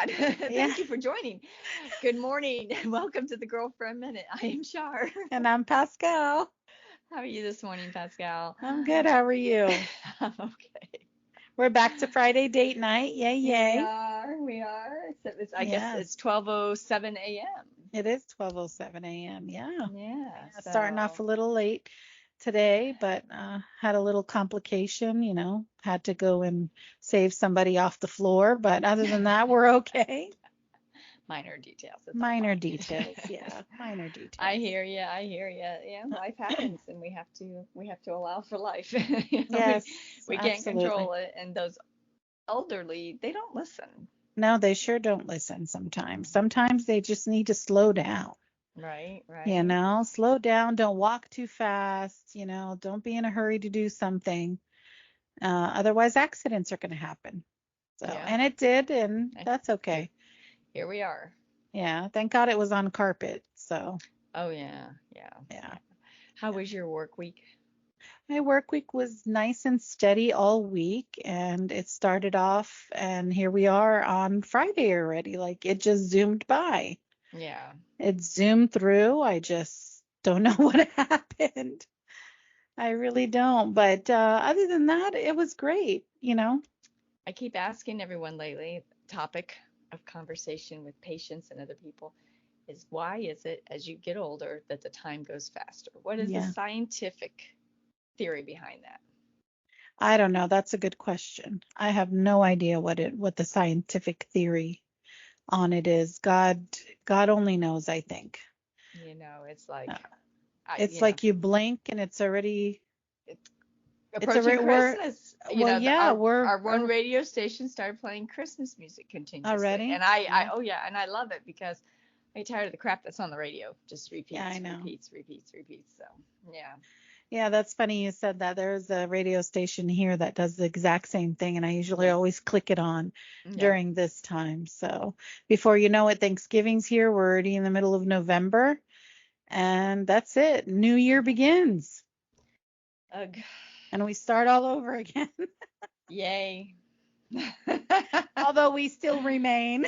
God. Yeah. Thank you for joining. Good morning and welcome to the Girl for a Minute. I am Shar. And I'm Pascal. How are you this morning, Pascal? I'm good. How are you? I'm okay. We're back to Friday date night. Yay, We yay. are, we are. So I guess it's Yes. 12:07 a.m. It is 12:07 a.m. Yeah. Yeah, Yeah. Starting off so a little late today, but had a little complication, had to go and save somebody off the floor. But other than that, we're okay. minor details. It's all Minor fine. details. Yeah. Minor I details. hear you. I hear you. Yeah, Uh, life happens, and we have to allow for life. We Yes, we can't absolutely. control it, and those elderly, they don't listen. No, they sure don't listen sometimes. Sometimes they just need to slow down. Right, right. Slow down, don't walk too fast, don't be in a hurry to do something. Otherwise, accidents are going to happen. So, Yeah. and it did, and Eh, that's Here, okay. here we are. Yeah, thank God it was on carpet. So, Oh yeah, yeah, yeah, yeah. How yeah. was your work week? My work week was nice and steady all week, and it started off, and here we are on Friday already. Like it just zoomed by. Yeah. It zoomed through. I just don't know what happened. I really don't. But other than that, it was great. I keep asking everyone lately, topic of conversation with patients and other people is why is it as you get older that the time goes faster? What is the Yeah. scientific theory behind that? I don't know. That's a good question. I have no idea what the scientific theory on it is. God only knows, I think. It's like Uh, I, It's you know, like you blink and it's it's approaching already Christmas. well, yeah, Our one radio station started playing Christmas music continuously, and already. I Yeah. oh yeah, and I love it because I get tired of the crap that's on the radio. Just Yeah, I repeats, know. repeats, repeats, repeats. So yeah, Yeah, that's funny you said that. There's a radio station here that does the exact same thing, and I usually yeah, always click it on yeah. during this time. So before you know it, Thanksgiving's here. We're already in the middle of November, and that's it. New Year begins, Ugh, and we start all over again. yay. Although we still remain.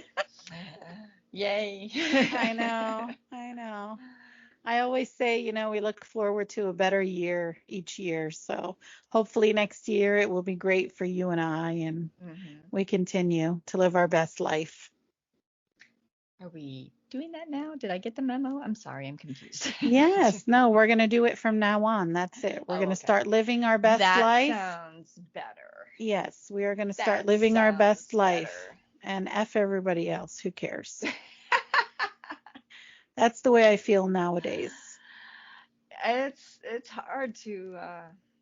Yay. I know, I know. I always say, we look forward to a better year each year. So hopefully next year it will be great for you and I, and hmm we continue to live our best life. Are we doing that now? Did I get the memo? I'm sorry, I'm confused. Yes, no, we're going to do it from now on. That's it. We're going Oh, to okay. start living our best That life. sounds better. Yes, we are going to start That living our best sounds life better. and F everybody else. Who cares? That's the way I feel nowadays. It's hard to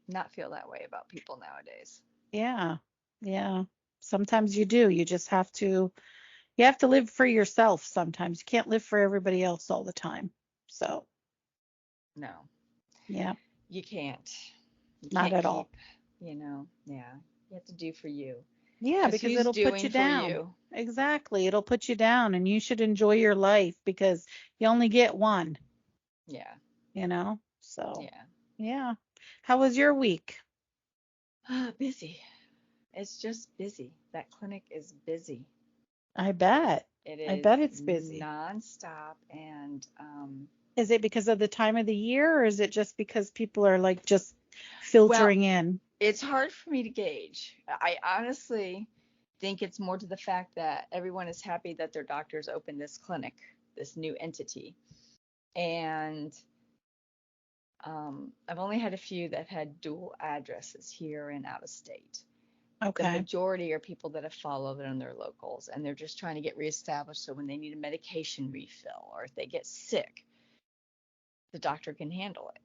not feel that way about people nowadays. Yeah. Yeah. Sometimes you do. You have to live for yourself sometimes. You can't live for everybody else all the time. So, No, yeah, you can't. You not can't at all. keep, yeah. You have to do for you. Yeah, Because because who's it'll put doing you for down. you? Exactly. It'll put you down, and you should enjoy your life because you only get one, Yeah, you know? So, yeah. yeah. How was your week? Busy. It's just busy. That clinic is busy. I bet. It I is bet it's busy. nonstop, and Is it because of the time of the year, or is it just because people are like just well, filtering in? it's hard for me to gauge. I honestly think it's more to the fact that everyone is happy that their doctors opened this clinic, this new entity. And I've only had a few that have had dual addresses here and out of state. The Okay. majority are people that have followed it on their locals and they're just trying to get reestablished so when they need a medication refill or if they get sick, the doctor can handle it.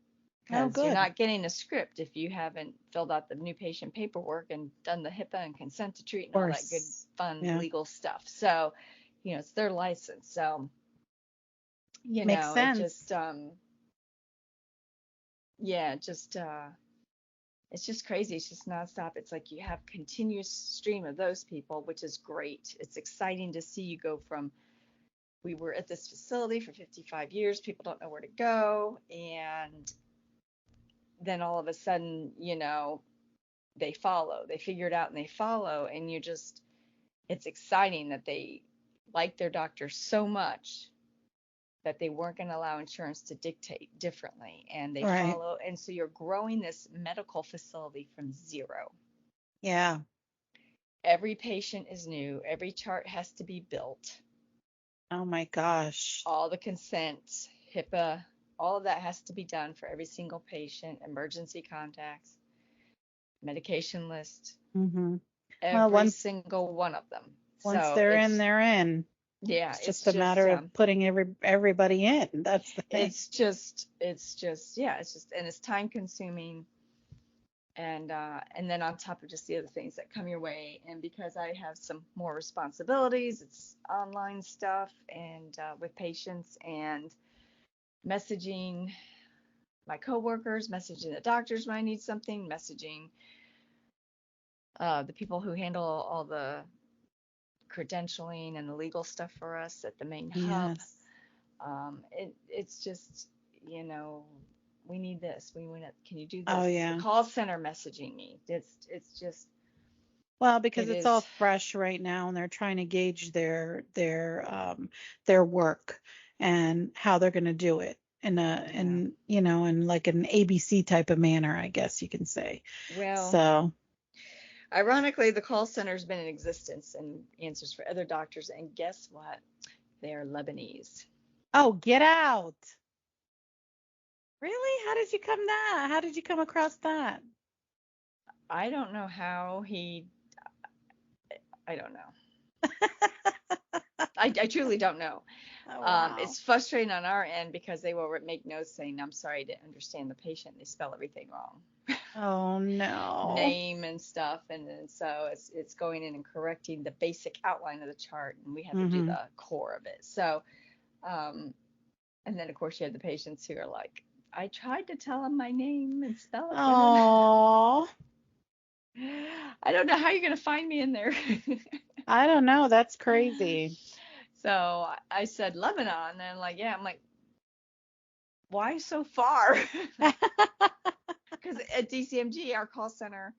Oh, Because you're good. not getting a script if you haven't filled out the new patient paperwork and done the HIPAA and consent to treat Of and all that good, course. fun Yeah. legal stuff. So, it's their license. So, Makes it sense. just, yeah, it's just crazy. It's just nonstop. It's like you have continuous stream of those people, which is great. It's exciting to see you go from we were at this facility for 55 years, people don't know where to go, and then all of a sudden, they follow. They figure it out and they follow, and it's exciting that they liked their doctor so much that they weren't going to allow insurance to dictate differently. And they Right. follow. And so you're growing this medical facility from zero. Yeah. Every patient is new. Every chart has to be built. Oh my gosh. All the consents, HIPAA, all of that has to be done for every single patient, emergency contacts, medication list, Mhm. Well, every once single one of them. once So they're in, it's, they're in. yeah, It's just a matter of putting everybody in. That's the thing. yeah, it's just, and it's time consuming. And then on top of just the other things that come your way, and because I have some more responsibilities, it's online stuff and with patients and messaging my coworkers, messaging the doctors when I need something, messaging the people who handle all the credentialing and the legal stuff for us at the main hub. Yes. It's just, you know, we need this. We want it. Can you do Oh this? The yeah. call center messaging me. It's just, Well, because it it's is. all fresh right now and they're trying to gauge their work and how they're going to do it Yeah. in like an ABC type of manner, I guess you can say. Well, So, ironically, the call center's been in existence and answers for other doctors. And guess what? They are Lebanese. oh, get out. Really? How did you come across that? I don't know how he. I don't know. I truly don't know. Oh, wow. It's frustrating on our end because they will make notes saying, "I'm sorry, I didn't understand the patient." They spell everything wrong, Oh no. name and stuff, and then so it's going in and correcting the basic outline of the chart, and we have to do Mhm. the core of it. So, um, and then of course you have the patients who are like, "I tried to tell them my name and spell it for them." Oh, I don't know how you're gonna find me in there. I don't know. That's crazy. So I said Lebanon, and like, yeah, I'm like, why so far? Because at DCMG, our call center,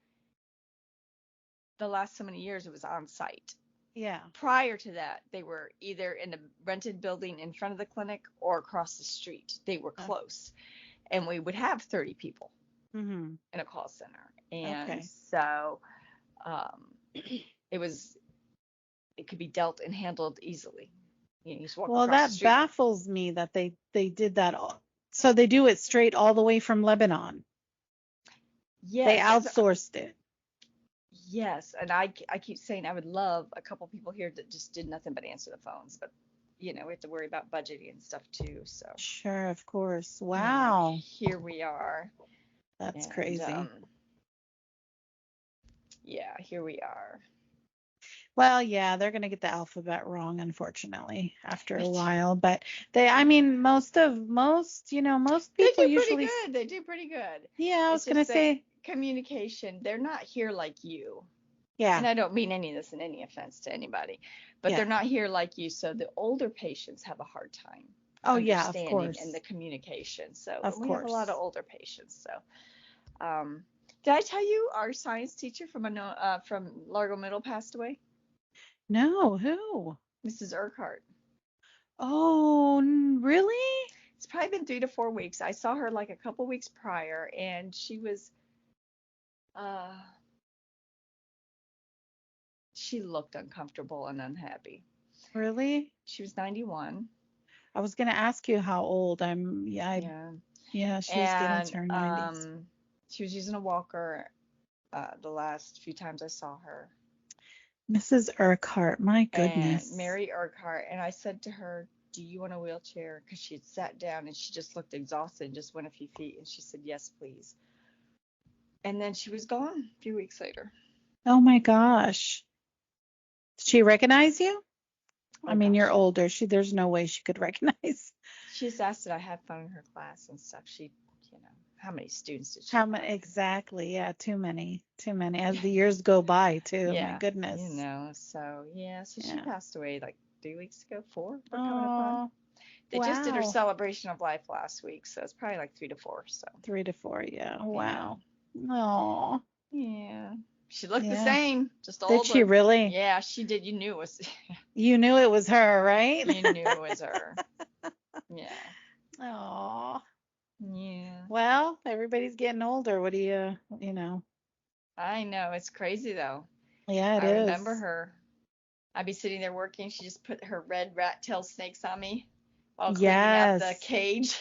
the last so many years, it was on site. Yeah. Prior to that, they were either in a rented building in front of the clinic or across the street. They were Uh, close. And we would have 30 people mhm. in a call center. And Okay. so um, it was, it could be dealt and handled easily. You just walk Well, across the that street. baffles me that they did that so they do it straight all the way from Lebanon. They Yes, that's outsourced it. yes. And I keep saying I would love a couple people here that just did nothing but answer the phones, but we have to worry about budgeting and stuff too. So, Sure, of course. you know, Wow. here we are. That's And crazy. yeah, here we are. Well, yeah, they're going to get the alphabet wrong, unfortunately, after a But while. But I mean, most they people do pretty usually, good. They do pretty good. yeah, I was It's going to just that say, communication, they're not here like you. yeah, And I don't mean any of this in any offense to anybody, but yeah. they're not here like you. So the older patients have a hard time Oh, yeah, of understanding and the course. communication. So, Of and we have a lot of course. older patients. So, did I tell you our science teacher from Largo Middle passed away? No, who? Mrs. Urquhart. Oh, really? It's probably been 3 to 4 weeks. I saw her like a couple weeks prior, and uh, she looked uncomfortable and unhappy. Really? She was 91. I was gonna ask you how old. Yeah. Yeah, she was getting And to her 90s. she was using a walker the last few times I saw her. Mrs. Urquhart, my And goodness. Mary Urquhart. And I said to her, "Do you want a wheelchair?" Because she had sat down and she just looked exhausted and just went a few feet. And she said, "Yes, please." And then she was gone a few weeks later. Oh my gosh. Did she recognize you? I Oh mean, you're gosh, yeah. older. There's no way she could recognize. She just asked did I have fun in her class and stuff. How many students did she How many have? exactly? Yeah, too many. Too many. As the years go by, too. My Yeah, goodness. so yeah, so she Yeah. passed away like 3 weeks ago, four, we're coming up on. Oh, They just did her wow. celebration of life last week, so it's probably like 3 to 4, so 3 to 4, yeah. yeah. Wow. Oh, Yeah. She looked the Yeah. same, just Did she older. really? Yeah, she did. You knew it was, You knew it was her, right? you knew it was her. Yeah. Oh. Yeah. Well, everybody's getting older. What do you know? I know. It's crazy though. Yeah, it I remember is. her. I'd be sitting there working. She just put her red rat tail snakes on me while cleaning out the Yes. cage.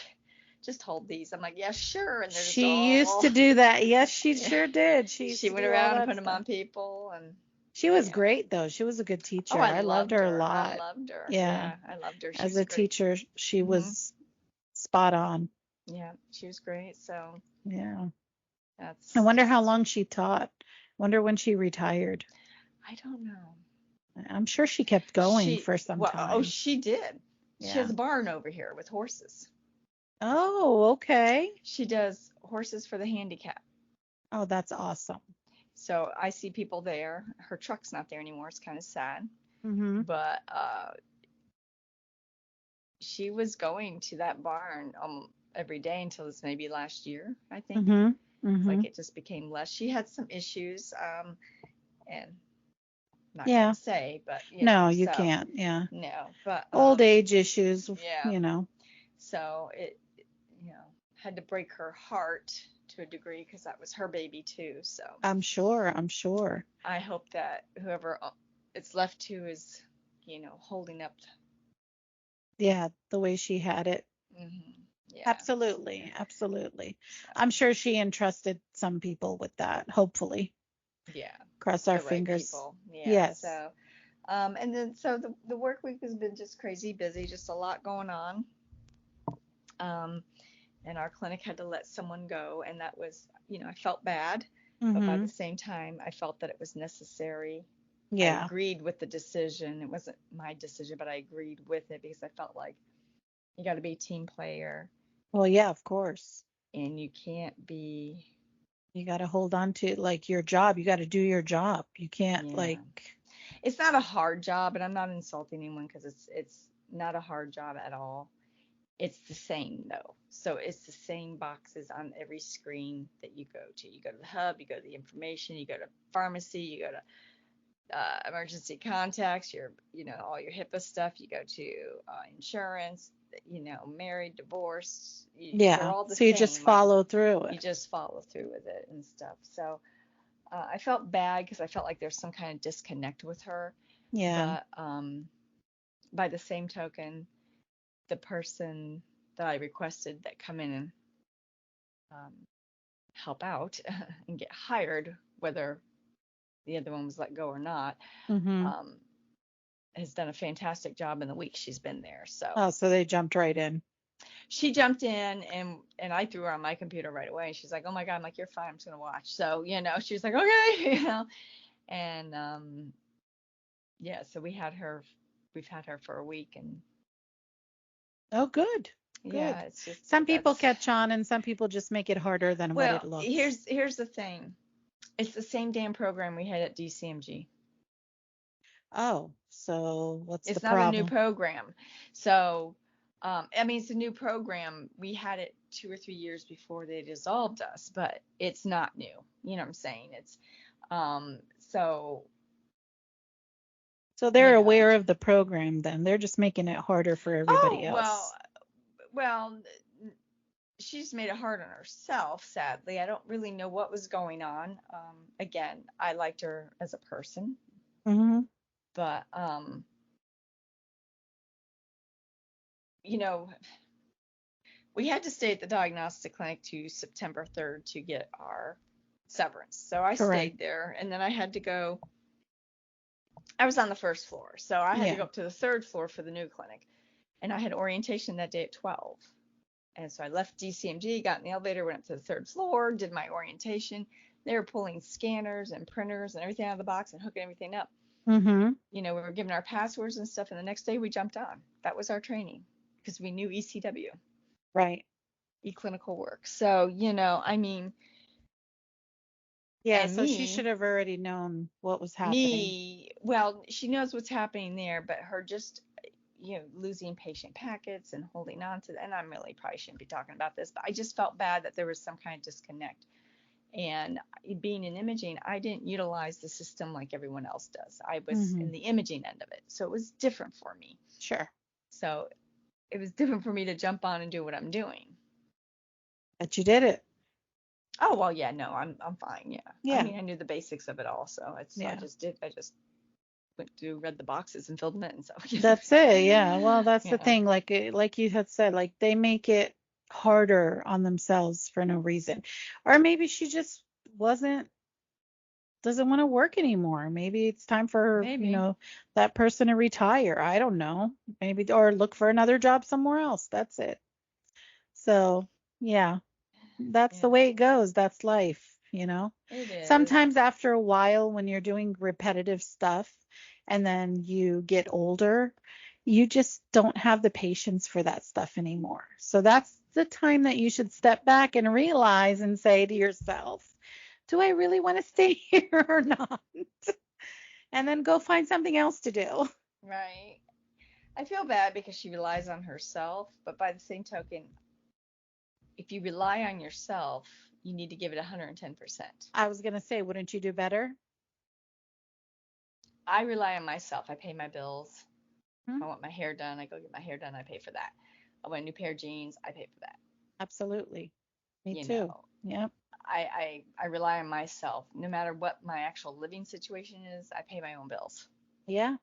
Just hold these. I'm like, yeah, sure. And they're just She used all, to do that. Yes, she yeah. sure did. She used She to went do all around and that put them stuff. on people. And She was yeah. great though. She was a good Oh, teacher. I I loved loved her a her. I lot. loved her. Yeah. Yeah, I loved her. She As was a great. teacher, she Hmm. was spot on. Yeah, she was great. So Yeah. I that's wonder how just, long she taught. Wonder when she retired. I don't know. I'm sure she kept going for some Well, oh, time. she did. She has Yeah. a barn over here with horses. Oh, okay. She does horses for the handicap. Oh, that's awesome. So I see people there. Her truck's not there anymore. It's kind of sad. Mhm. But she was going to that barn every day until this maybe last year, I think. Mhm. It's like Mhm. it just became less. She had some issues, and I'm not gonna Yeah. say, but No, you so can't. Yeah. no, but Old age issues, yeah. you know. So it, had to break her heart to a degree because that was her baby too. So I'm sure. I'm sure. I hope that whoever it's left to is, holding up. Yeah, the way she had it. Yeah. Absolutely. Absolutely. So I'm sure she entrusted some people with that, hopefully. yeah, Cross our the right fingers. people. Yeah. Yes. So and then so the work week has been just crazy busy, just a lot going on. Um, and our clinic had to let someone go, and that was, I felt bad, but by the Mhm. same time, I felt that it was necessary. I Yeah. agreed with the decision. It wasn't my decision, but I agreed with it because I felt like you got to be a team player Well, yeah, of course. and you can't be, You got to hold on to like your job. You got to do your job. You can't yeah. like, It's not a hard job, and I'm not insulting anyone because it's not a hard job at all. It's the same though. So it's the same boxes on every screen that you go to. You go to the hub, you go to the information, you go to pharmacy, you go to emergency contacts, all your HIPAA stuff. You go to insurance, married, divorced. They're yeah. all the So you just same. follow through You it. just follow through with it and stuff. So I felt bad because I felt like there's some kind of disconnect with her. Yeah. But by the same token, the person that I requested that come in and um, help out and get hired, whether the other one was let go or not, Mhm. um, has done a fantastic job in the week she's been there. So Oh, so they jumped right in. she jumped in and I threw her on my computer right away. She's like, "Oh my God," I'm like, "You're fine. I'm just gonna watch." So she was like, "Okay," and yeah. So we've had her for a week, and Oh, good. yeah, Good. it's just Some people that's catch on and some people just make it harder than what well. it looks. Here's the thing. It's the same damn program we had at DCMG. Oh, so what's the It's not a new problem? program. So, I mean, it's a new program. We had it 2 or 3 years before they dissolved us, but it's not new. You know what I'm saying? So, So you they're know, aware of the program then. They're just making it harder for everybody oh, well, else. well, she's made it hard on herself, sadly. I don't really know what was going on. Again, I liked her as a person, Mhm. but, you know, we had to stay at the diagnostic clinic to September 3rd to get our severance. So I Correct. stayed there and then I had to go. I was on the first floor. So I had to Yeah. go up to the third floor for the new clinic. And I had orientation that day at 12. And so I left DCMG, got in the elevator, went up to the third floor, did my orientation. They were pulling scanners and printers and everything out of the box and hooking everything up. Mhm. We were given our passwords and stuff. And the next day we jumped on. That was our training because we knew ECW, Right. eClinical work. So, I mean, Yeah, and so she should have already known what was happening. well, she knows what's happening there, but her just, losing patient packets and holding on to, and I really probably shouldn't be talking about this, but I just felt bad that there was some kind of disconnect. And being in imaging, I didn't utilize the system like everyone else does. I was Mhm. in the imaging end of it. So it was different for me. Sure. So it was different for me to jump on and do what I'm doing. But you did it. Oh, well, yeah, no, I'm fine. Yeah. I Yeah. mean, I knew the basics of it all. So I Yeah. just went through, read the boxes and filled them in. So, you That's it. Yeah. Well, that's the know, thing. Like you had said, like they make it harder on themselves for no reason. Or maybe she just wasn't doesn't want to work anymore. Maybe it's time for, maybe. that person to retire. I don't know. Maybe or look for another job somewhere else. That's it. So, yeah, that's the Yeah, way it goes. That's life. it is. Sometimes after a while, when you're doing repetitive stuff and then you get older, you just don't have the patience for that stuff anymore. So that's the time that you should step back and realize and say to yourself, do I really want to stay here or not? And then go find something else to do. Right. I feel bad because she relies on herself, but by the same token, if you rely on yourself, you need to give it 110%. I was going to say, wouldn't you do better? I rely on myself. I pay my bills. Hmm? If I want my hair done, I go get my hair done. I pay for that. I want a new pair of jeans. I pay for that. Absolutely. Me You too. know, Yep. I rely on myself. No matter what my actual living situation is, I pay my own bills. Yeah.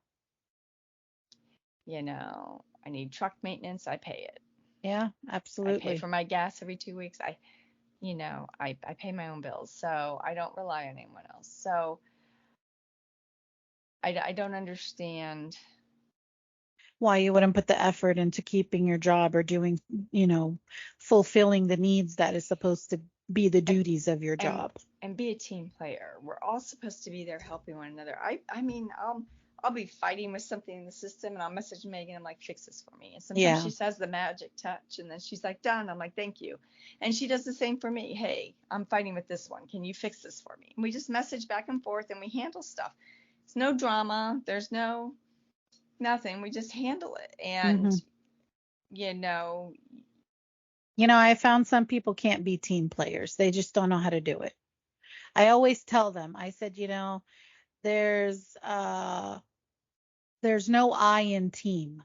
I need truck maintenance. I pay it. Yeah. I pay Absolutely. for my gas every 2 weeks. I pay my own bills. So I don't rely on anyone else. So I don't understand. Why you wouldn't put the effort into keeping your job or doing, you know, fulfilling the needs that is supposed to be the and duties of your and job. and be a team player. We're all supposed to be there helping one another. I mean, I'll be fighting with something in the system and I'll message Megan. I'm like, fix this for me. And sometimes Yeah. she says the magic touch and then she's like, done. I'm like, thank you. And she does the same for me. Hey, I'm fighting with this one. Can you fix this for me? And we just message back and forth and we handle stuff. It's no drama. There's no nothing. We just handle it. And Hmm. you know, I found some people can't be team players. They just don't know how to do it. I always tell them, I said, there's uh there's no I in team.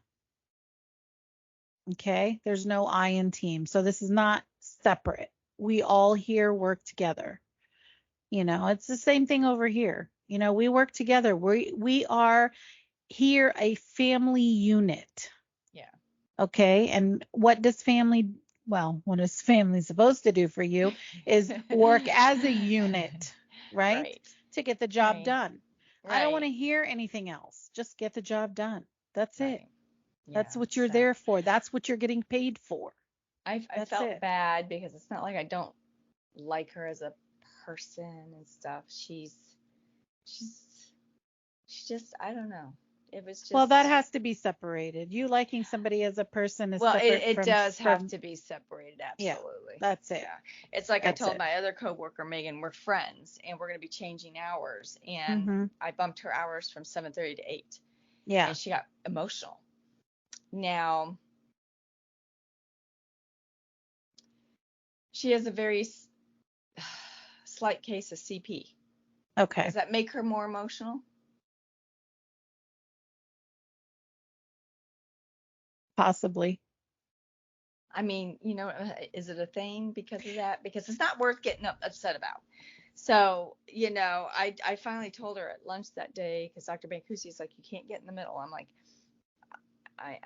Okay? There's no I in team. So this is not separate. We all here work together. It's the same thing over here. We work together. We are here a family unit. yeah. Okay? And what is family supposed to do for you is work as a unit, right? Right. To get the job Right. done. I don't want Right. to hear anything else. Just get the job done. That's it. Right. Yeah. That's what you're So there for. That's what you're getting paid for. I That's felt it. bad because it's not like I don't like her as a person and stuff. She's she just I don't know. It was Well, that just has to be separated. You liking somebody as a person is well, separate it from does have from to be separated, yeah. absolutely. That's it. Yeah. It's like I That's told it. my other coworker Megan, we're friends and we're gonna be changing hours and Mhm. I bumped her hours from 7:30 to 8 Yeah. and she got emotional. Now, she has a very slight case of CP. Okay. Does that make her more emotional? Possibly. I mean, is it a thing because of that? Because it's not worth getting upset about. So, I finally told her at lunch that day because Dr. Bancusi is like, you can't get in the middle. I'm like,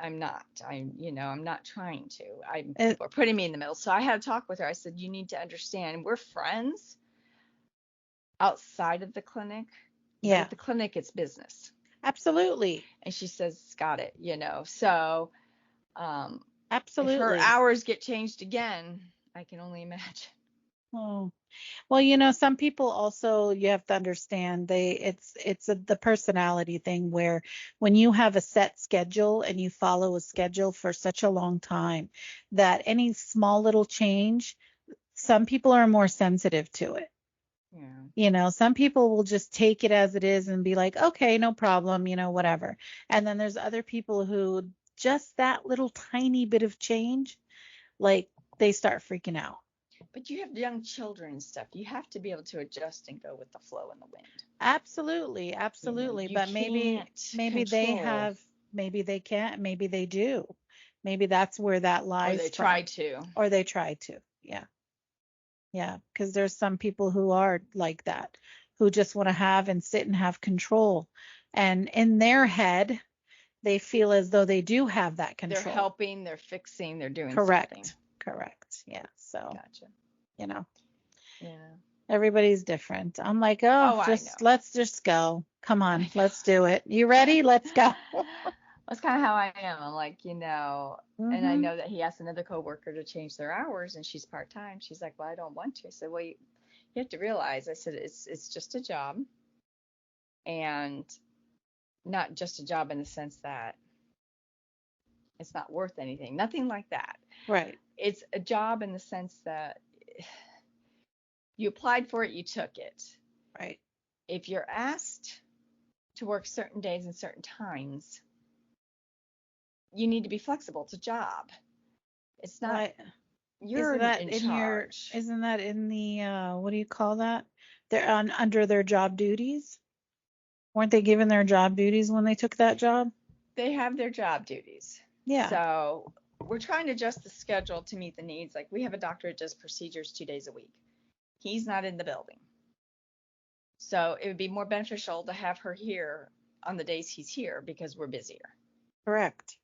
I'm not. I'm not trying to. It, People are putting me in the middle. So I had a talk with her. I said, you need to understand, we're friends outside of the clinic, but yeah. at the clinic, it's business. Absolutely. And she says, got it. So if her Absolutely. hours get changed again, I can only imagine. Oh. Well, some people also you have to understand the personality thing where when you have a set schedule and you follow a schedule for such a long time that any small little change, some people are more sensitive to it. Yeah. Some people will just take it as it is and be like, okay, no problem, whatever. And then there's other people who just that little tiny bit of change, like they start freaking out. But you have young children and stuff. You have to be able to adjust and go with the flow and the wind. Absolutely, You know, absolutely. you But can't maybe they control, have, maybe they can't, maybe they do. Maybe that's where that or they lies try from. to. Or they try to. Yeah. Yeah. Because there's some people who are like that, who just want to have and sit and have control. And in their head, they feel as though they do have that They're control. helping, they're fixing, they're doing something. Correct. Correct. Yeah. So, Gotcha. you know, Yeah. everybody's different. I'm like, oh, Oh, I just know. let's just go. Come I on, let's know. do it. You ready? Let's go. That's kind of how I am. I'm like, and I Hmm. know that he asked another coworker to change their hours, and she's part time. She's like, well, I don't want to. I said, well, you have to realize. I said, it's just a job, and not just a job in the sense that it's not worth anything. Nothing like that. Right. It's a job in the sense that you applied for it, you took it. Right. If you're asked to work certain days and certain times, you need to be flexible. It's a job. It's not, Why you're in charge. isn't that in the what do you call that? They're on under their job duties. Weren't they given their job duties when they took that job? They have their job duties. Yeah. So we're trying to adjust the schedule to meet the needs. Like we have a doctor that does procedures 2 days a week. He's not in the building. So it would be more beneficial to have her here on the days he's here because we're busier. Correct.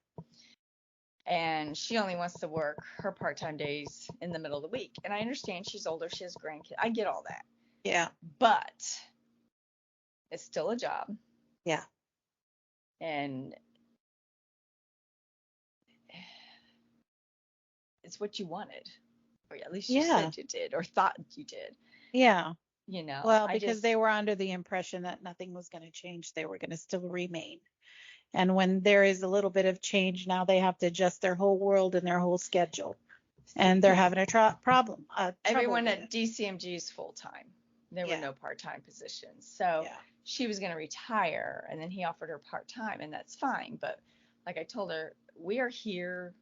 And she only wants to work her part-time days in the middle of the week. And I understand she's older, she has grandkids. I get all that. Yeah. But it's still a job. Yeah. And it's what you wanted. Or at least you Yeah. said you did or thought you did. Yeah. Well, I because just they were under the impression that nothing was going to change, they were going to still remain. And when there is a little bit of change, now they have to adjust their whole world and their whole schedule. see And they're because having a problem, trouble everyone with at it. DCMG is full time. There were Yeah. no part-time positions. So Yeah. she was going to retire and then he offered her part-time and that's fine. But like I told her, we are here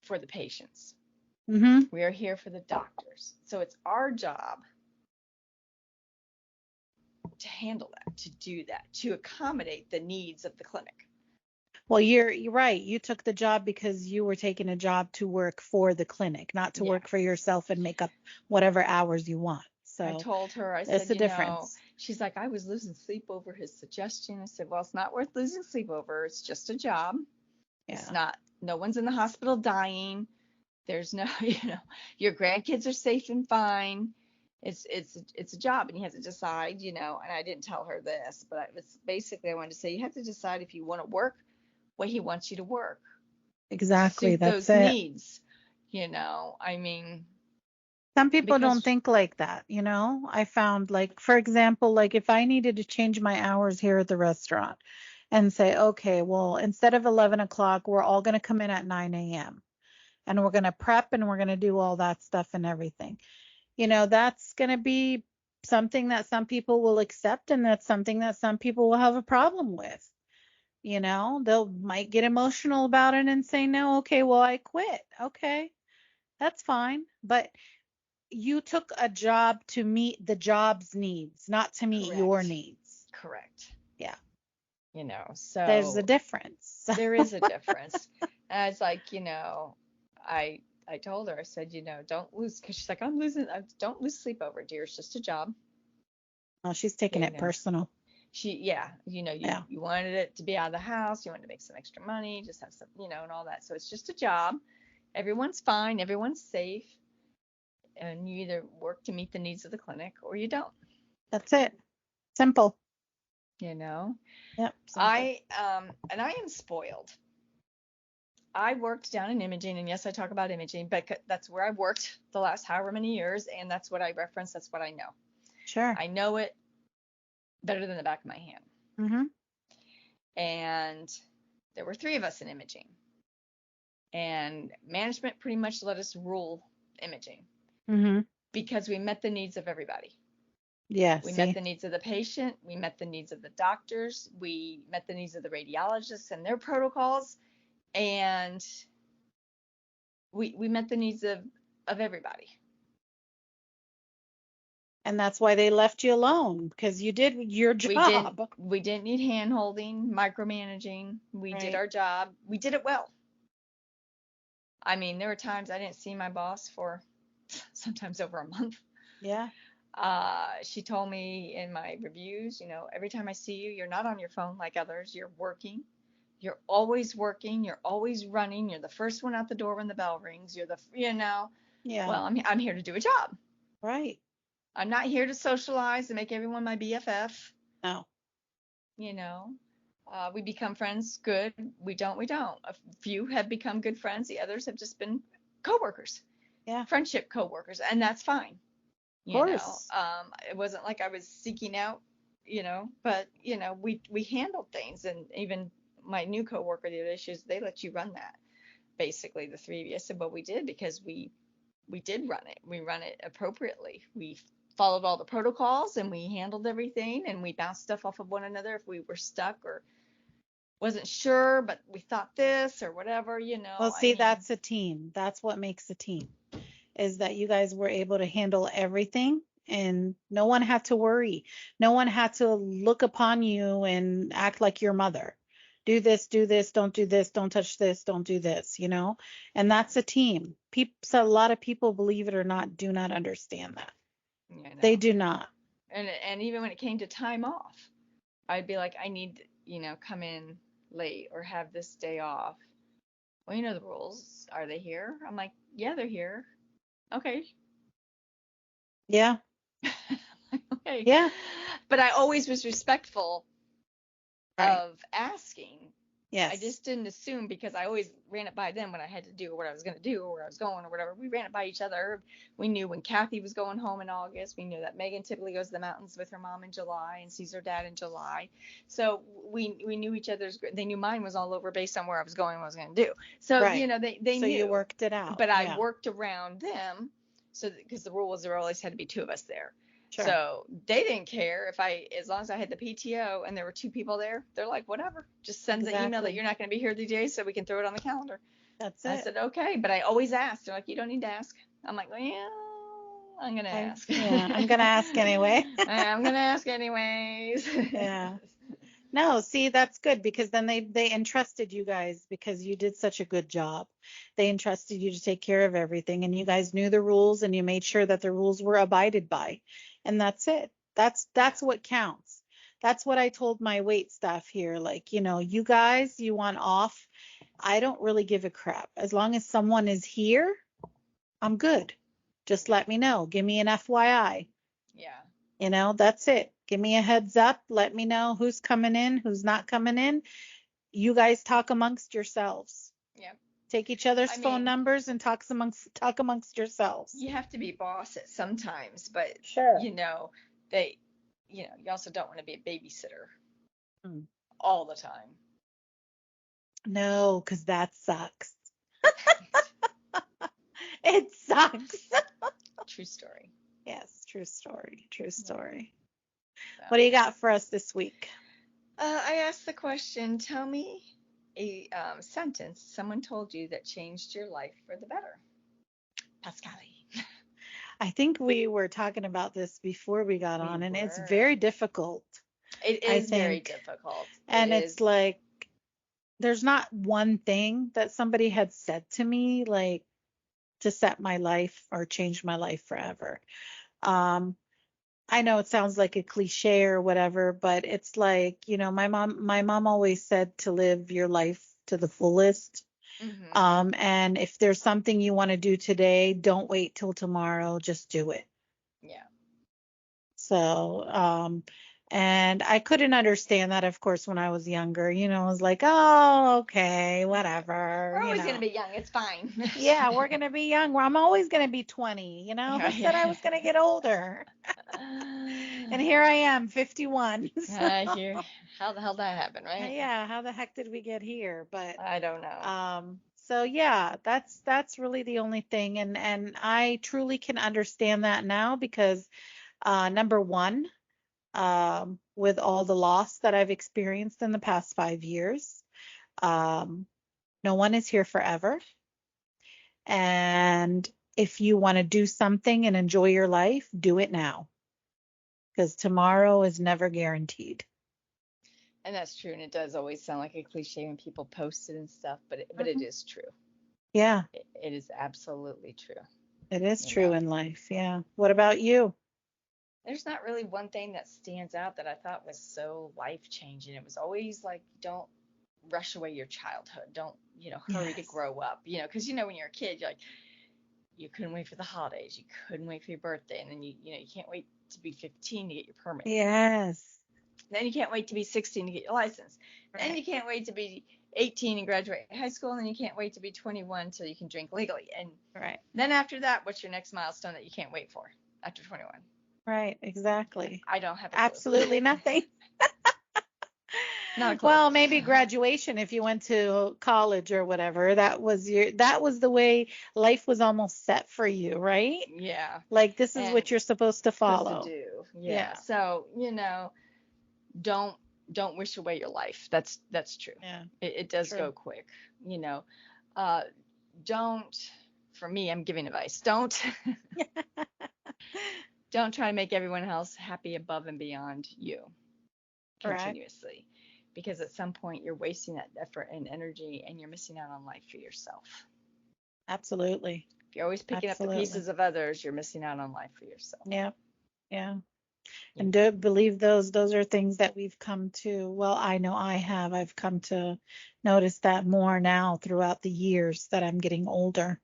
for the patients. Mm-hmm. We are here for the doctors. So it's our job to handle that, to do that, to accommodate the needs of the clinic. Well, you're right. You took the job because you were taking a job to work for the clinic, not to Yeah. work for yourself and make up whatever hours you want. I So told her, I it's said, the difference. she's like, I was losing sleep over his suggestion. I said, well, it's not worth losing sleep over. It's just a job. It's Yeah. not, no one's in the hospital dying. There's no, your grandkids are safe and fine. It's a job and you have to decide, and I didn't tell her this, but it's basically I wanted to say you have to decide if you want to work what he wants you to work to Exactly. suit That's those it. needs. I mean, Some people don't because think like that. I found, like, for example, like if I needed to change my hours here at the restaurant and say, okay, well, instead of 11 o'clock, we're all going to come in at 9 a.m. and we're going to prep and we're going to do all that stuff and everything. That's going to be something that some people will accept, and that's something that some people will have a problem with. They'll might get emotional about it and say, no, okay, well, I quit. Okay, that's fine. But you took a job to meet the job's needs, not to meet your correct, needs. correct, Yeah, there's a so difference. there is a difference. And it's like, I I told her, I said, don't lose, because she's like, don't lose sleep over it, dear. It's just a job. Oh, she's taking You it know, personal. yeah, Yeah, you wanted it to be out of the house, you wanted to make some extra money, just have some, and all that. So it's just a job. Everyone's fine, everyone's safe, and you either work to meet the needs of the clinic or you don't, that's it. Simple. you know. Yep, simple. And I am spoiled. I worked down in imaging, and yes, I talk about imaging, but that's where I worked the last however many years, and that's what I reference. That's what I know. Sure. I know it better than the back of my hand. Mhm. And there were three of us in imaging, and management pretty much let us rule imaging Mhm. because we met the needs of everybody. Yeah, We met see. the needs of the patient, we met the needs of the doctors, we met the needs of the radiologists and their protocols, and we met the needs of everybody. And that's why they left you alone, because you did your job. We didn't need hand holding, micromanaging. We did Right. our job. We did it well. I mean, there were times I didn't see my boss for sometimes over a month. Yeah. She told me in my reviews, every time I see you, you're not on your phone like others. You're working. You're always working. You're always running. You're the first one out the door when the bell rings. Yeah. Well, I'm here to do a job. Right. I'm not here to socialize and make everyone my BFF. No. You know, we become friends. Good. We don't. We don't. A few have become good friends. The others have just been coworkers, Yeah. Of friendship coworkers, and that's fine. course. It wasn't like I was seeking out, but we handled things, and even my new coworker, the other issues, they let you run that. Basically, the three of you. I said, well, we did because we did run it. We run it appropriately. We followed all the protocols and we handled everything and we bounced stuff off of one another if we were stuck or wasn't sure, but we thought this or whatever, Well, I see, mean, that's a team. That's what makes a team, is that you guys were able to handle everything and no one had to worry. No one had to look upon you and act like your mother. Do this, don't do this, don't touch this, don't do this, And that's a team. People, so a lot of people, believe it or not, do not understand that. They know. do not. And even when it came to time off, I'd be like, I need, come in late or have this day off. Well, you know the rules. Are they here? I'm like, yeah, they're here. Okay. Yeah. Okay. Yeah. But I always was respectful Right. of asking. I Yes. just didn't assume because I always ran it by them when I had to do what I was going to do or where I was going or whatever. We ran it by each other. We knew when Kathy was going home in August. We knew that Megan typically goes to the mountains with her mom in July and sees her dad in July. So we knew each other's. They knew mine was all over based on where I was going and what I was going to do. So Right. they So you knew, worked it out. but I Yeah. worked around them. So because the rule was there always had to be two of us there. Sure. So they didn't care as long as I had the PTO and there were two people there, they're like, whatever, just send the email that Exactly. you're not going to be here these days so we can throw it on the calendar. That's I it. said, okay, but I always ask. They're like, you don't need to ask. I'm like, well, I'm going to ask. Yeah, I'm gonna ask anyway. I'm going to ask anyways. Yeah. No, see, that's good because then they entrusted you guys because you did such a good job. They entrusted you to take care of everything and you guys knew the rules and you made sure that the rules were abided by. And that's it. That's what counts. That's what I told my wait staff here. Like, you guys, you want off. I don't really give a crap. As long as someone is here, I'm good. Just let me know. Give me an FYI. Yeah. That's it. Give me a heads up. Let me know who's coming in, who's not coming in. You guys talk amongst yourselves. Yeah. Take each other's I phone mean, numbers and talk amongst yourselves. you have to be boss at sometimes, but Sure. they, you also don't want to be a babysitter Mm. all the time. No, because that sucks. It sucks. True story. Yes, true story. True Yeah. story. So, What do you got for us this week? I asked the question, tell me a sentence someone told you that changed your life for the better. Pascali. I think we were talking about this before we got We on, and it's were. very difficult, It I is very think. difficult. It And it's is. like, there's not one thing that somebody had said to me, like, to set my life or change my life forever. Um, I know it sounds like a cliche or whatever, but it's like, my mom always said to live your life to the fullest. Mm-hmm. And if there's something you want to do today, don't wait till tomorrow, just do it. Yeah. So, and I couldn't understand that, of course, when I was younger. I was like, oh, okay, We're whatever, always going to be young. It's fine. Yeah, we're gonna be young. I'm always gonna be 20. Who said I was gonna get older? And here I am, 51. So, Here, how the hell did that happen, right? yeah, how the heck did we get here? But I don't know. so yeah, that's really the only thing, and I truly can understand that now because number one, with all the loss that I've experienced in the past 5 years, um, no one is here forever. And if you want to do something and enjoy your life, do it now, because tomorrow is never guaranteed. And that's true. And it does always sound like a cliche when people post it and stuff, but it Mhm. is true. Yeah, It is absolutely true. it is You true know, in life. Yeah. What about you? there's not really one thing that stands out that I thought was so life changing. It was always like, don't rush away your childhood. Don't, hurry to Yes. grow up, because, when you're a kid, you're like, you couldn't wait for the holidays. You couldn't wait for your birthday. And then you can't wait to be 15 to get your permit. Yes. Then you can't wait to be 16 to get your license. Then Right. you can't wait to be 18 and graduate high school. And then you can't wait to be 21 so you can drink legally. And Right. then after that, what's your next milestone that you can't wait for after 21? Right. Exactly. I don't have a clue. Absolutely nothing. Not a clue. Well, maybe graduation if you went to college or whatever. That was the way life was almost set for you, right? Yeah. Like this is And what you're supposed to supposed to follow. do. Yeah. Yeah. So, don't don't wish away your life. That's true. Yeah. It does True. go quick. You know, uh, don't. For me, I'm giving advice. Don't try to make everyone else happy above and beyond you Correct. continuously, because at some point you're wasting that effort and energy, and you're missing out on life for yourself. Absolutely. If you're always picking up the Absolutely. pieces of others, you're missing out on life for yourself. Yeah. Yeah. You And do believe those are things that we've come to, well, I know I have. I've come to notice that more now throughout the years that I'm getting older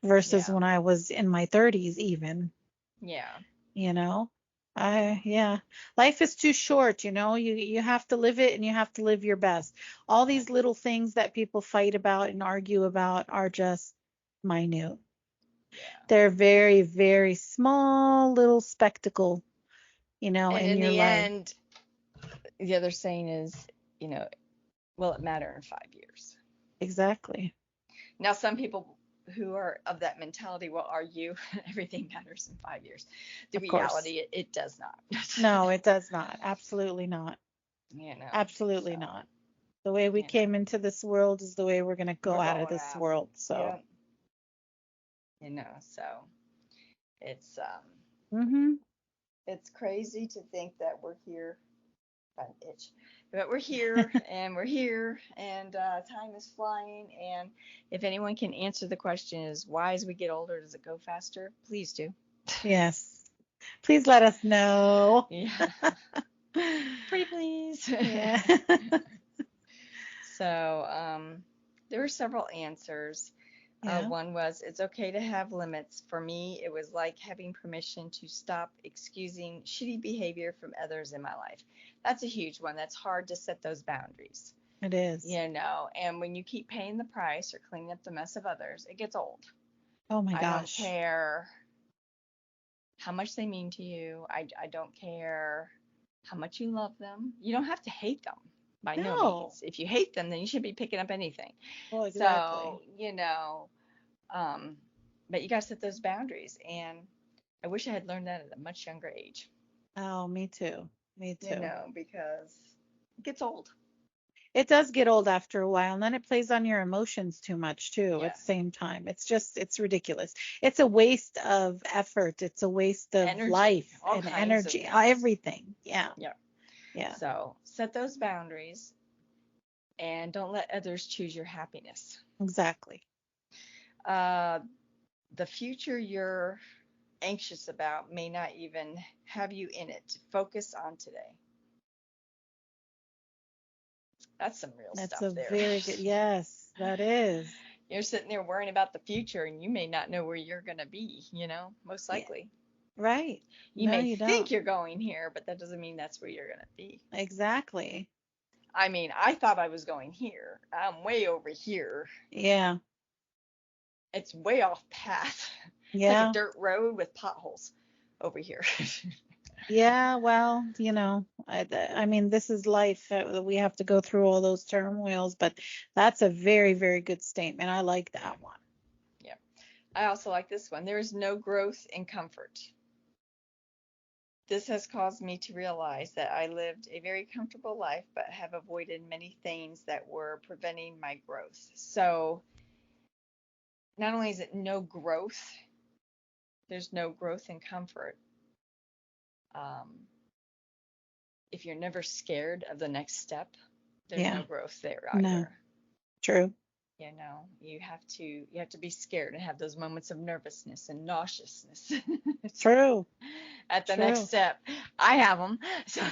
versus Yeah. when I was in my 30s even, Yeah. you know. Yeah. Life is too short, you know. You have to live it and you have to live your best. All Yeah. these little things that people fight about and argue about are just minute. Yeah. They're very, very small little spectacle, And in in your the life. end, the other saying is, you know, will it matter in 5 years? Exactly. Now, some people who are of that mentality will argue everything matters in 5 years. The Of course. reality, it does not. No, it does not. Absolutely not. So, Absolutely not. The way we you know, came into this world is the way we're going to go we're out of going this out. world. So, Yeah. So it's hmm it's crazy to think that we're here. An itch. But we're here and we're here and time is flying. And if anyone can answer the question is why as we get older does it go faster? Please do. yes. Please let us know. Yeah. Pretty please. Yeah. So there were several answers. Yeah. One was it's okay to have limits. For me, it was like having permission to stop excusing shitty behavior from others in my life. That's a huge one. That's hard to set those boundaries, It is. and when you keep paying the price or cleaning up the mess of others, it gets old. Oh my I don't gosh. care how much they mean to you. I don't care how much you love them. You don't have to hate them by no No. means. If you hate them, then you should be picking up anything. Well, So, exactly. um, but you got to set those boundaries. And I wish I had learned that at a much younger age, Oh, me too. Me too. because it gets old. It does get old after a while, and then it plays on your emotions too much too at Yeah. the same time. It's ridiculous. It's a waste of effort. It's a waste of Energy, life all and kinds of energy, things. everything. Yeah. Yeah. Yeah. So set those boundaries and don't let others choose your happiness. Exactly. Uh, the future you're anxious about may not even have you in it. Focus on today. That's some real That's stuff a there. very good, yes, that is. You're sitting there worrying about the future and you may not know where you're going to be, most Yeah. likely. Right. You No, may you don't. think you're going here, but that doesn't mean that's where you're going to be. Exactly. I mean, I thought I was going here. I'm way over here. Yeah. It's way off path. It's like a Yeah. dirt road with potholes over here. Yeah. Well, I mean, this is life. We have to go through all those turmoils, but that's a very, very good statement. I like that one. Yeah. I also like this one. There is no growth in comfort. This has caused me to realize that I lived a very comfortable life, but have avoided many things that were preventing my growth. So not only is it no growth, there's no growth in comfort. Um, if you're never scared of the next step, there's no Yeah. growth there No. either. True. You have to be scared and have those moments of nervousness and nauseousness True. at the next True. step. I have them. So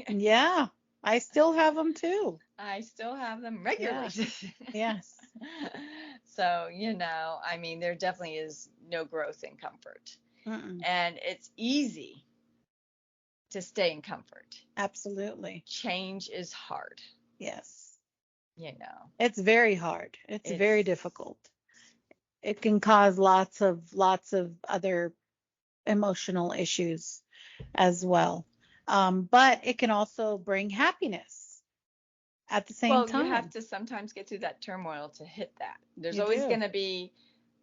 Yeah. I still have them too. I still have them regularly. Yeah. Yes. So, I mean, there definitely is no growth in comfort. Mm-mm. And it's easy to stay in comfort. Absolutely. Change is hard, Yes. you know. It's very hard. It's It's very difficult. It can cause lots of other emotional issues as well. But it can also bring happiness at the same Well, you have time. to sometimes get through that turmoil to hit that. There's You always do. going to be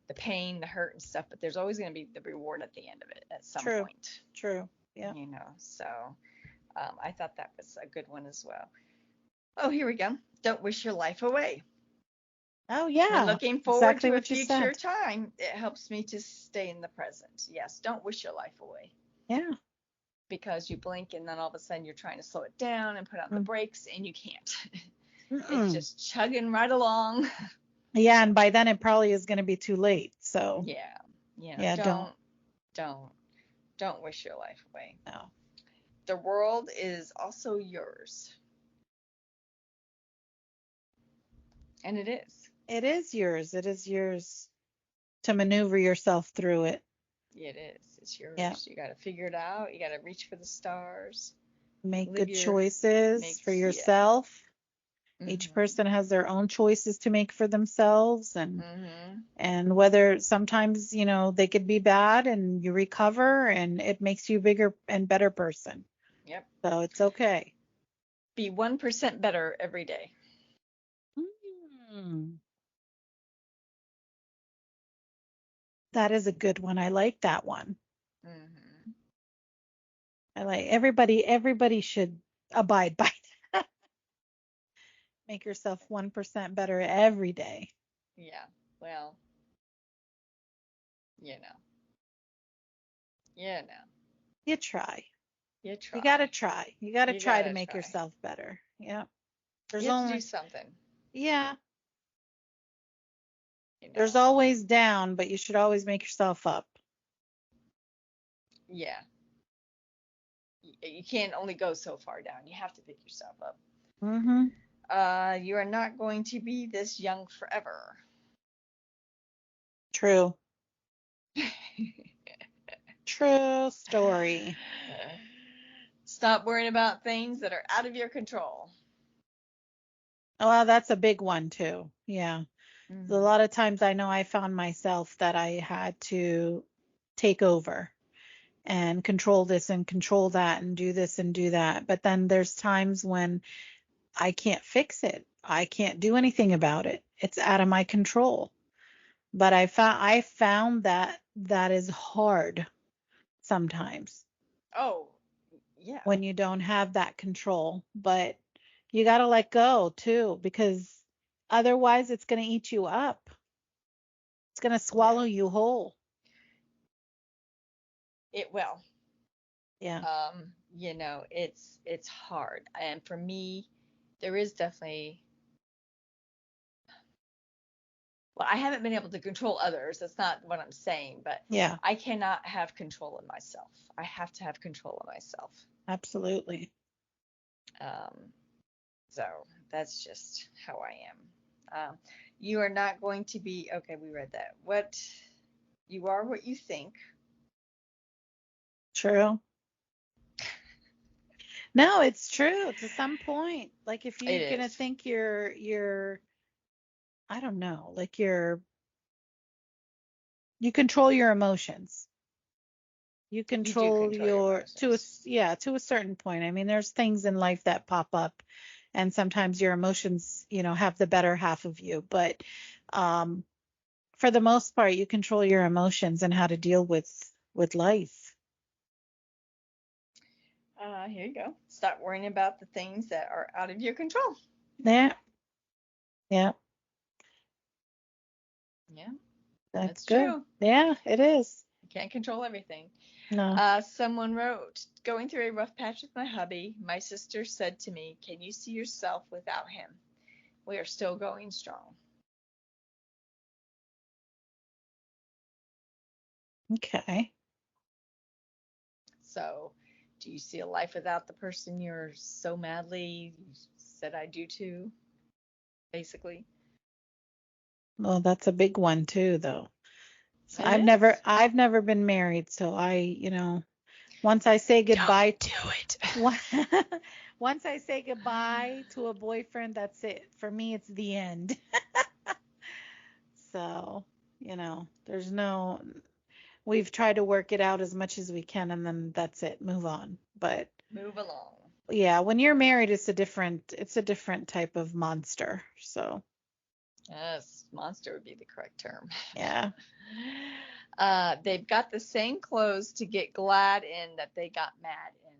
the pain, the hurt and stuff, but there's always going to be the reward at the end of it at some True. point, True. Yeah. So I thought that was a good one as well. Oh, here we go. Don't wish your life away. Oh, When yeah. looking forward Exactly to a what you future said. time, it helps me to stay in the present. Yes, don't wish your life away Yeah. because you blink and then all of a sudden you're trying to slow it down and put on the Mm. brakes and you can't. It's Mm-mm. just chugging right along. Yeah, and by then it probably is going to be too late. So, Yeah, yeah, don't. don't, don't wish your life away. No. The world is also yours, and it is. It is yours. It is yours to maneuver yourself through it. It is. It's Yeah. yours. You got to figure it out. You got to reach for the stars. Make Live good your choices make for yeah. yourself. Each Mhm. person has their own choices to make for themselves, Mhm. and whether sometimes, they could be bad and you recover and it makes you a bigger and better person. Yep. So it's okay. Be 1% better every day. Mm, that is a good one. I like that one. Mhm. I like everybody should abide by that. Make yourself 1% better every day. Yeah. Well, you know. You know. You try. You You got to try. try. You got to You try to gotta make try. yourself better. Yeah. You There's have to do only, something. yeah, You there's know. always down, but you should always make yourself up. Yeah. You can't only go so far down. You have to pick yourself up. Mm-hmm. You are not going to be this young forever. True. True story. Stop worrying about things that are out of your control. Oh, well, that's a big one too. Yeah. A Mm-hmm. lot of times I know I found myself that I had to take over and control this and control that and do this and do that. But then there's times when I can't fix it. I can't do anything about it. It's out of my control. But I found that that is hard sometimes Oh, yeah. when you don't have that control. But you got to let go too, because otherwise it's going to eat you up. It's going to swallow Yeah. you whole. It will. Yeah. It's hard. And for me, there is definitely well, I haven't been able to control others. That's not what I'm saying, but Yeah. I cannot have control of myself. I have to have control of myself. Absolutely. Um, so that's just how I am. You are not going to be, okay, we read that. You are what you think. True. No, it's true to some point. Like if It you're gonna is. think you're I don't know, like you control your emotions. You You do control control your your emotions. to a certain point. I mean, there's things in life that pop up and sometimes your emotions, have the better half of you, but um for the most part, you control your emotions and how to deal with life. Here you go. Stop worrying about the things that are out of your control. Yeah. Yeah. Yeah. That's That's good. true. Yeah, it is. You can't control everything. No. Someone wrote, going through a rough patch with my hubby, my sister said to me, can you see yourself without him? We are still going strong. Okay. So, do you see a life without the person you're so madly said I do to, basically? Well, that's a big one too, though. So It I've is. never been married, so once I say Don't goodbye do it. Once once I say goodbye to a boyfriend, that's it. For me, it's the end. So, there's no, we've tried to work it out as much as we can and then that's it, move on. But Move along. yeah, when you're married, it's a different type of monster. So, Yes, monster would be the correct term. yeah, They've got the same clothes to get glad in that they got mad in.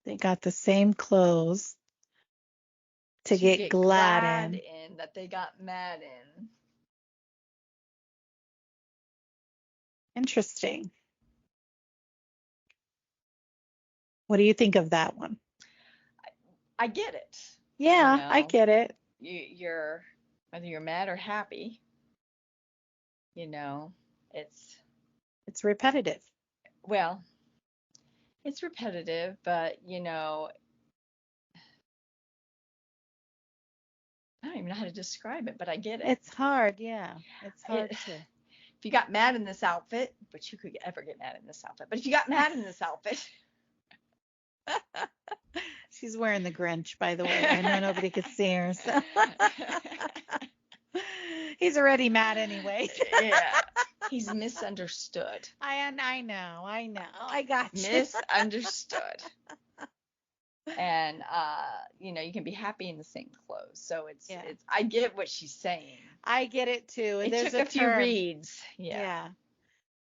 they got the same clothes to To get get glad glad in. in that they got mad in. Interesting. What do you think of that one? I get it. You Yeah, I know, get it. you're whether you're mad or happy, you know, it's It's repetitive. well, it's repetitive, but I don't even know how to describe it, but I get it. It's hard, yeah. It's It hard to. if you got mad in this outfit, but you could ever get mad in this outfit, but if you got mad in this outfit, She's wearing the Grinch, by the way. I know nobody could see her, so he's already mad anyway. yeah, he's misunderstood. I know. I got you. Misunderstood. And you can be happy in the same clothes. So it's Yeah, it's I get what she's saying. I get it too. And It there's took a a few term. reads. Yeah.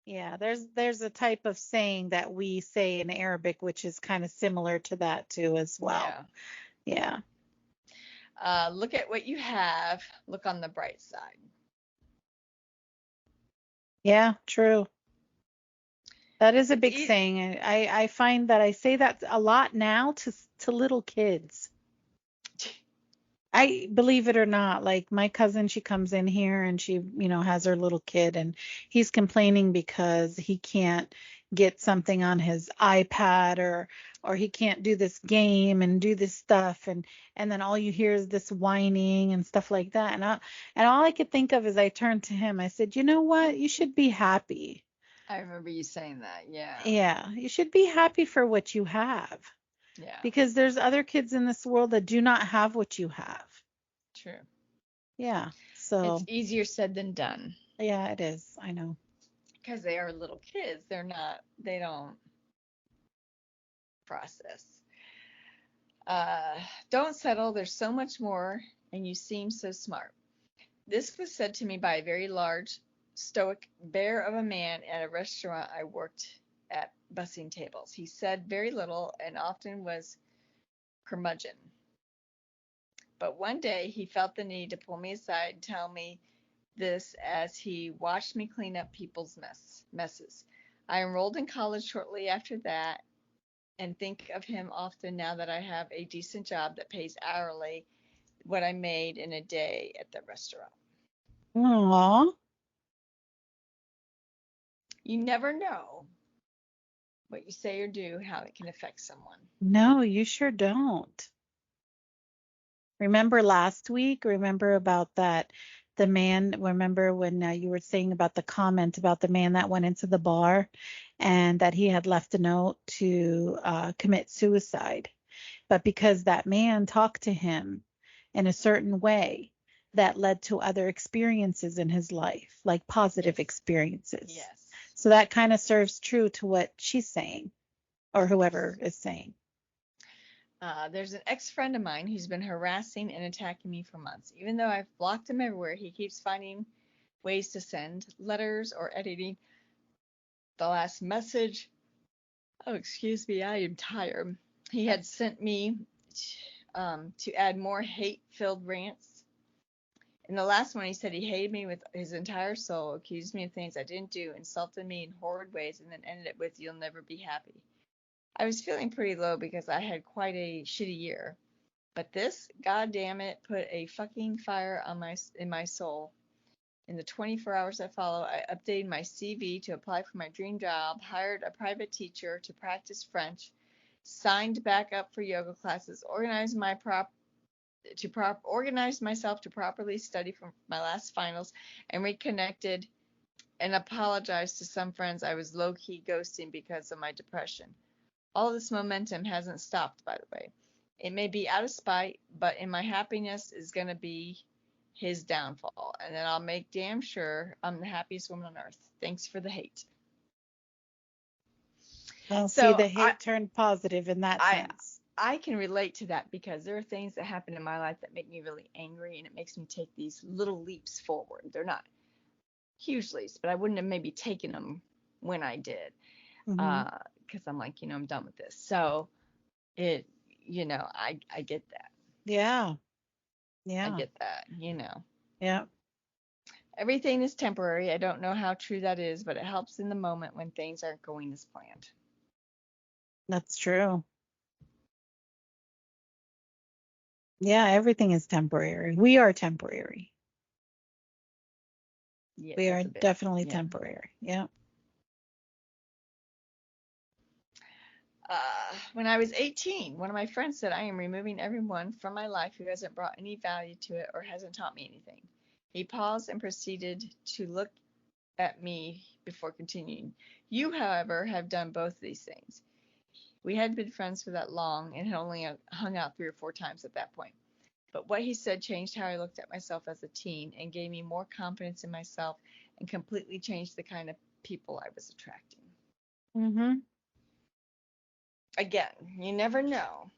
Yeah, yeah. There's a type of saying that we say in Arabic, which is kind of similar to that too, as well. Yeah. Yeah, Look at what you have. Look on the bright side. yeah, true. That is a It's big easy. saying. And I find that I say that a lot now to little kids. I believe it or not, like my cousin, she comes in here and she, has her little kid and he's complaining because he can't get something on his iPad or he can't do this game and do this stuff and then all you hear is this whining and stuff like that. And all I could think of is I turned to him. I said, "You know what? You should be happy. I remember you saying that. Yeah. Yeah, you should be happy for what you have Yeah. because there's other kids in this world that do not have what you have." True. Yeah. It's So easier said than done yeah, it is. I know. because they are little kids. They don't process. Don't settle. There's so much more, and you seem so smart. This was said to me by a very large, stoic bear of a man at a restaurant I worked at bussing tables. He said very little and often was curmudgeon. But one day he felt the need to pull me aside and tell me this as he watched me clean up people's messes. I enrolled in college shortly after that and think of him often now that I have a decent job that pays hourly what I made in a day at the restaurant. Aw. You never know what you say or do, how it can affect someone. No, you sure don't. Remember last week? Remember about that, the man, remember when you were saying about the comment about the man that went into the bar and that he had left a note to commit suicide. But because that man talked to him in a certain way, that led to other experiences in his life, like positive Yes. experiences. Yes. So that kind of serves true to what she's saying or whoever is saying. There's an ex-friend of mine who's been harassing and attacking me for months. Even though I've blocked him everywhere, he keeps finding ways to send letters or editing the last message. Oh, excuse me, I am tired. He had sent me to add more hate-filled rants In the last one, he said he hated me with his entire soul, accused me of things I didn't do, insulted me in horrid ways, and then ended it with, "You'll never be happy." I was feeling pretty low because I had quite a shitty year. But this, god damn it, put a fucking fire on in my soul. In the 24 hours that followed, I updated my CV to apply for my dream job, hired a private teacher to practice French, signed back up for yoga classes, organized myself to properly study for my last finals, and reconnected and apologized to some friends I was low-key ghosting because of my depression. All this momentum hasn't stopped, by the way. It may be out of spite, but in my happiness is going to be his downfall. And then I'll make damn sure I'm the happiest woman on earth. Thanks for the hate. Well, see, the hate turned positive in that sense. I can relate to that because there are things that happen in my life that make me really angry, and it makes me take these little leaps forward. They're not huge leaps, but I wouldn't have maybe taken them when I did. Because I'm like, I'm done with this. So I get that. Yeah. I get that, Yeah. Everything is temporary. I don't know how true that is, but it helps in the moment when things aren't going as planned. That's true. Yeah, everything is temporary. We are temporary. Yeah, we are definitely temporary. Yeah. When I was 18, one of my friends said, "I am removing everyone from my life who hasn't brought any value to it or hasn't taught me anything." He paused and proceeded to look at me before continuing. "You, however, have done both of these things." We had been friends for that long and had only hung out 3 or 4 times at that point. But what he said changed how I looked at myself as a teen and gave me more confidence in myself and completely changed the kind of people I was attracting. Again, you never know.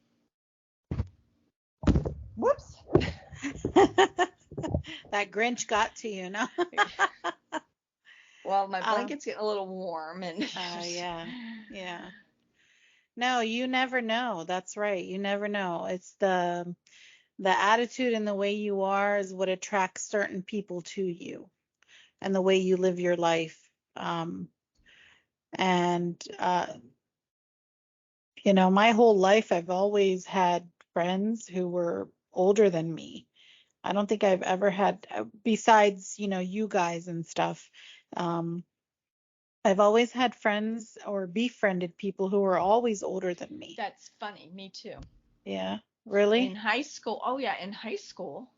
Whoops. That Grinch got to you, no? Well, my blanket's getting a little warm and yeah. No, you never know. That's right. You never know. It's the attitude and the way you are is what attracts certain people to you, and the way you live your life. My whole life I've always had friends who were older than me. I don't think I've ever had, besides, you guys and stuff. I've always had friends or befriended people who were always older than me. That's funny. Me too. Yeah. Really? In high school. Oh, yeah. In high school,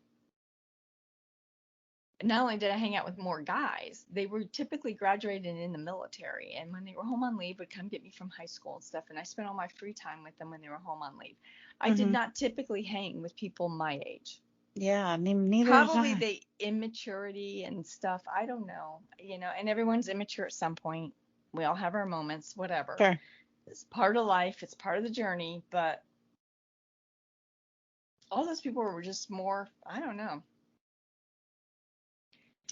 not only did I hang out with more guys, they were typically graduated in the military. And when they were home on leave, would come get me from high school and stuff. And I spent all my free time with them when they were home on leave. I did not typically hang with people my age. Yeah, neither. Probably the immaturity and stuff. I don't know. And everyone's immature at some point. We all have our moments, whatever. Sure. It's part of life. It's part of the journey. But all those people were just more, I don't know.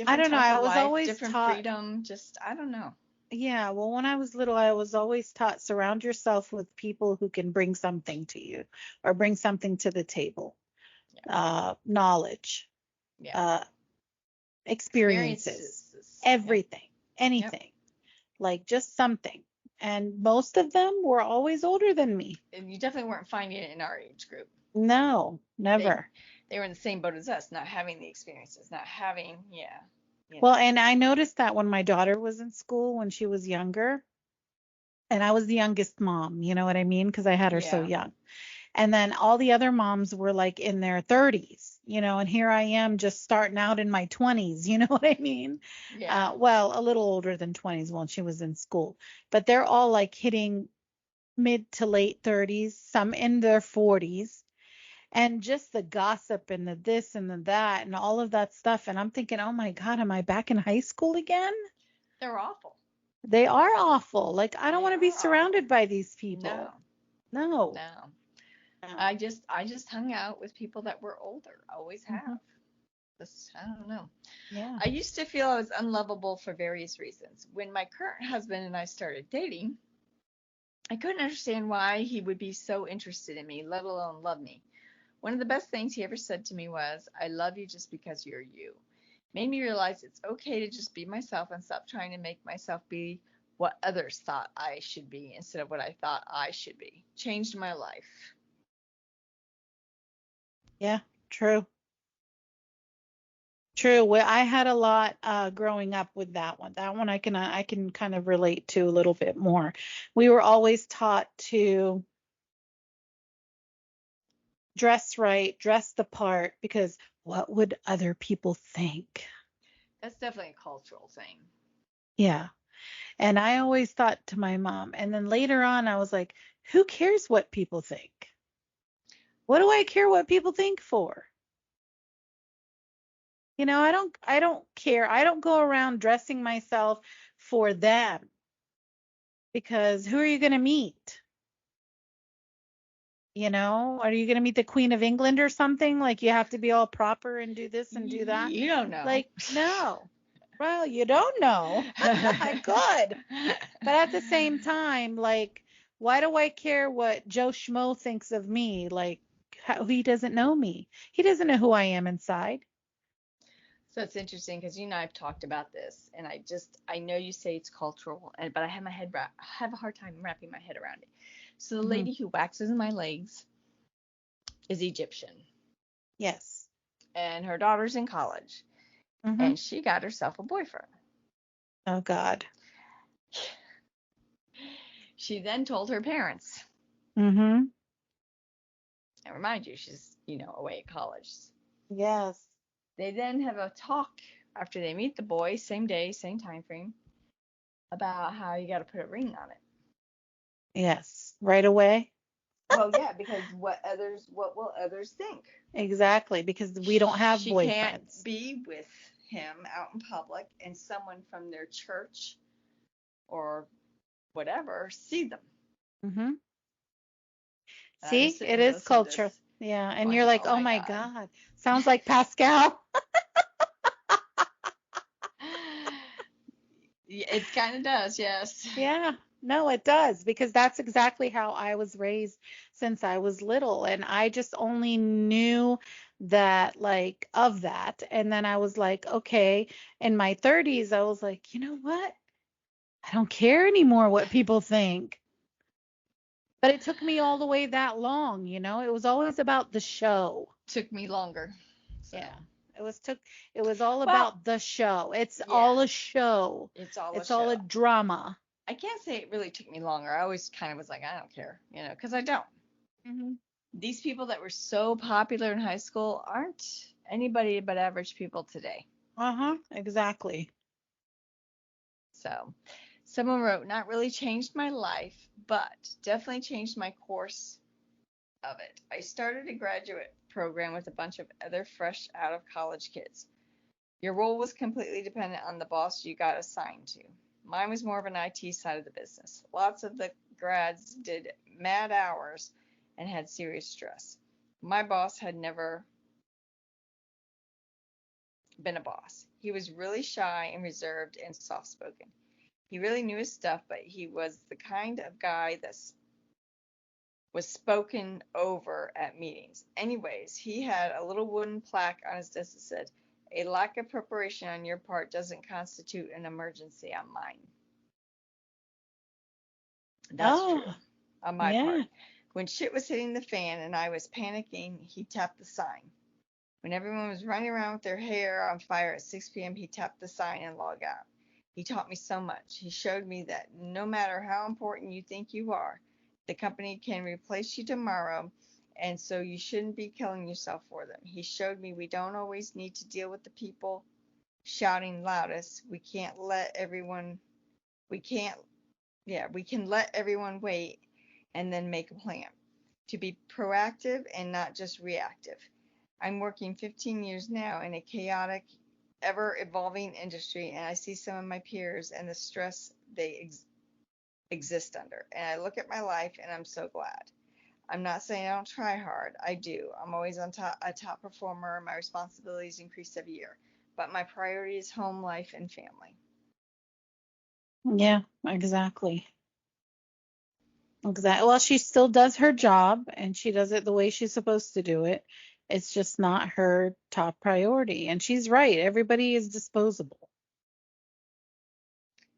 I don't know. I was always different taught freedom. Just, I don't know. Yeah, well, when I was little, I was always taught surround yourself with people who can bring something to you or bring something to the table. Knowledge, experiences, everything, anything, like just something. And most of them were always older than me. And you definitely weren't finding it in our age group. No, never. They were in the same boat as us, not having the experiences, not having, Well, and I noticed that when my daughter was in school when she was younger, and I was the youngest mom, you know what I mean? Because I had her so young. And then all the other moms were like in their 30s, and here I am just starting out in my 20s, you know what I mean? Yeah. Well, a little older than 20s when she was in school, but they're all like hitting mid to late 30s, some in their 40s. And just the gossip and the this and the that and all of that stuff. And I'm thinking, oh my God, am I back in high school again? They're awful. They are awful. Like, I don't want to be surrounded by these people. No. I just hung out with people that were older. Always have. I don't know. Yeah. I used to feel I was unlovable for various reasons. When my current husband and I started dating, I couldn't understand why he would be so interested in me, let alone love me. One of the best things he ever said to me was, I love you just because you're you. Made me realize it's okay to just be myself and stop trying to make myself be what others thought I should be instead of what I thought I should be. Changed my life. Yeah, true. True. Well, I had a lot growing up with that one. That one I can kind of relate to a little bit more. We were always taught to dress right, dress the part, because what would other people think? That's definitely a cultural thing. Yeah. And I always thought to my mom, and then later on I was like, who cares what people think? What do I care what people think for? I don't care. I don't go around dressing myself for them, because who are you going to meet? Are you going to meet the Queen of England or something? Like, you have to be all proper and do this and do that. You don't know. Like, no. Well, you don't know. I could. But at the same time, like, why do I care what Joe Schmo thinks of me? Like, he doesn't know me. He doesn't know who I am inside. So it's interesting because you and I have talked about this, and I know you say it's cultural, but I have a hard time wrapping my head around it. So the Hmm. lady who waxes my legs is Egyptian, Yes. and her daughter's in college, Hmm. and she got herself a boyfriend. Oh, God. She then told her parents, Hmm. and remind you, she's, away at college. Yes. They then have a talk after they meet the boy, same day, same time frame, about how you got to put a ring on it. Yes. Right away. Well, yeah, because what will others think? Exactly. Because we don't have She can't boyfriends. be with him out in public and someone from their church or whatever see them. Hmm. And I'm See, just sitting it here is listening to culture. this, Yeah. And you're going, like, "Oh oh my my God." God. Sounds like Pascal. It kind of does, yes. Yeah, no, it does, because that's exactly how I was raised since I was little. And I just only knew that, like, of that. And then I was like, okay, in my 30s, I was like, you know what? I don't care anymore what people think. But it took me all the way that long, It was always about the show. Took me longer. So, Yeah. It was all well, about the show. It's yeah, all a show. it's all a It's all show. a drama. I can't say it really took me longer. I always kind of was like, I don't care, because I don't. Hmm. These people that were so popular in high school aren't anybody but average people today. Uh-huh, exactly. So, someone wrote, not really changed my life, but definitely changed my course of it. I started a graduate program with a bunch of other fresh out of college kids. Your role was completely dependent on the boss you got assigned to. Mine was more of an IT side of the business. Lots of the grads did mad hours and had serious stress. My boss had never been a boss. He was really shy and reserved and soft spoken. He really knew his stuff, but he was the kind of guy that was spoken over at meetings. Anyways, he had a little wooden plaque on his desk that said, a lack of preparation on your part doesn't constitute an emergency on mine. That's true Oh, on my yeah. part. When shit was hitting the fan and I was panicking, he tapped the sign. When everyone was running around with their hair on fire at 6 p.m., he tapped the sign and logged out. He taught me so much. He showed me that no matter how important you think you are, the company can replace you tomorrow, and so you shouldn't be killing yourself for them. He showed me we don't always need to deal with the people shouting loudest. We can't, yeah, we can let everyone wait and then make a plan. To be proactive and not just reactive. I'm working 15 years now in a chaotic, ever evolving industry, and I see some of my peers and the stress they exist under. And I look at my life and I'm so glad. I'm not saying I don't try hard. I do. I'm always a top performer. My responsibilities increase every year. But my priority is home life and family. Yeah, exactly. Exactly. Well, she still does her job and she does it the way she's supposed to do it. It's just not her top priority. And she's right. Everybody is disposable.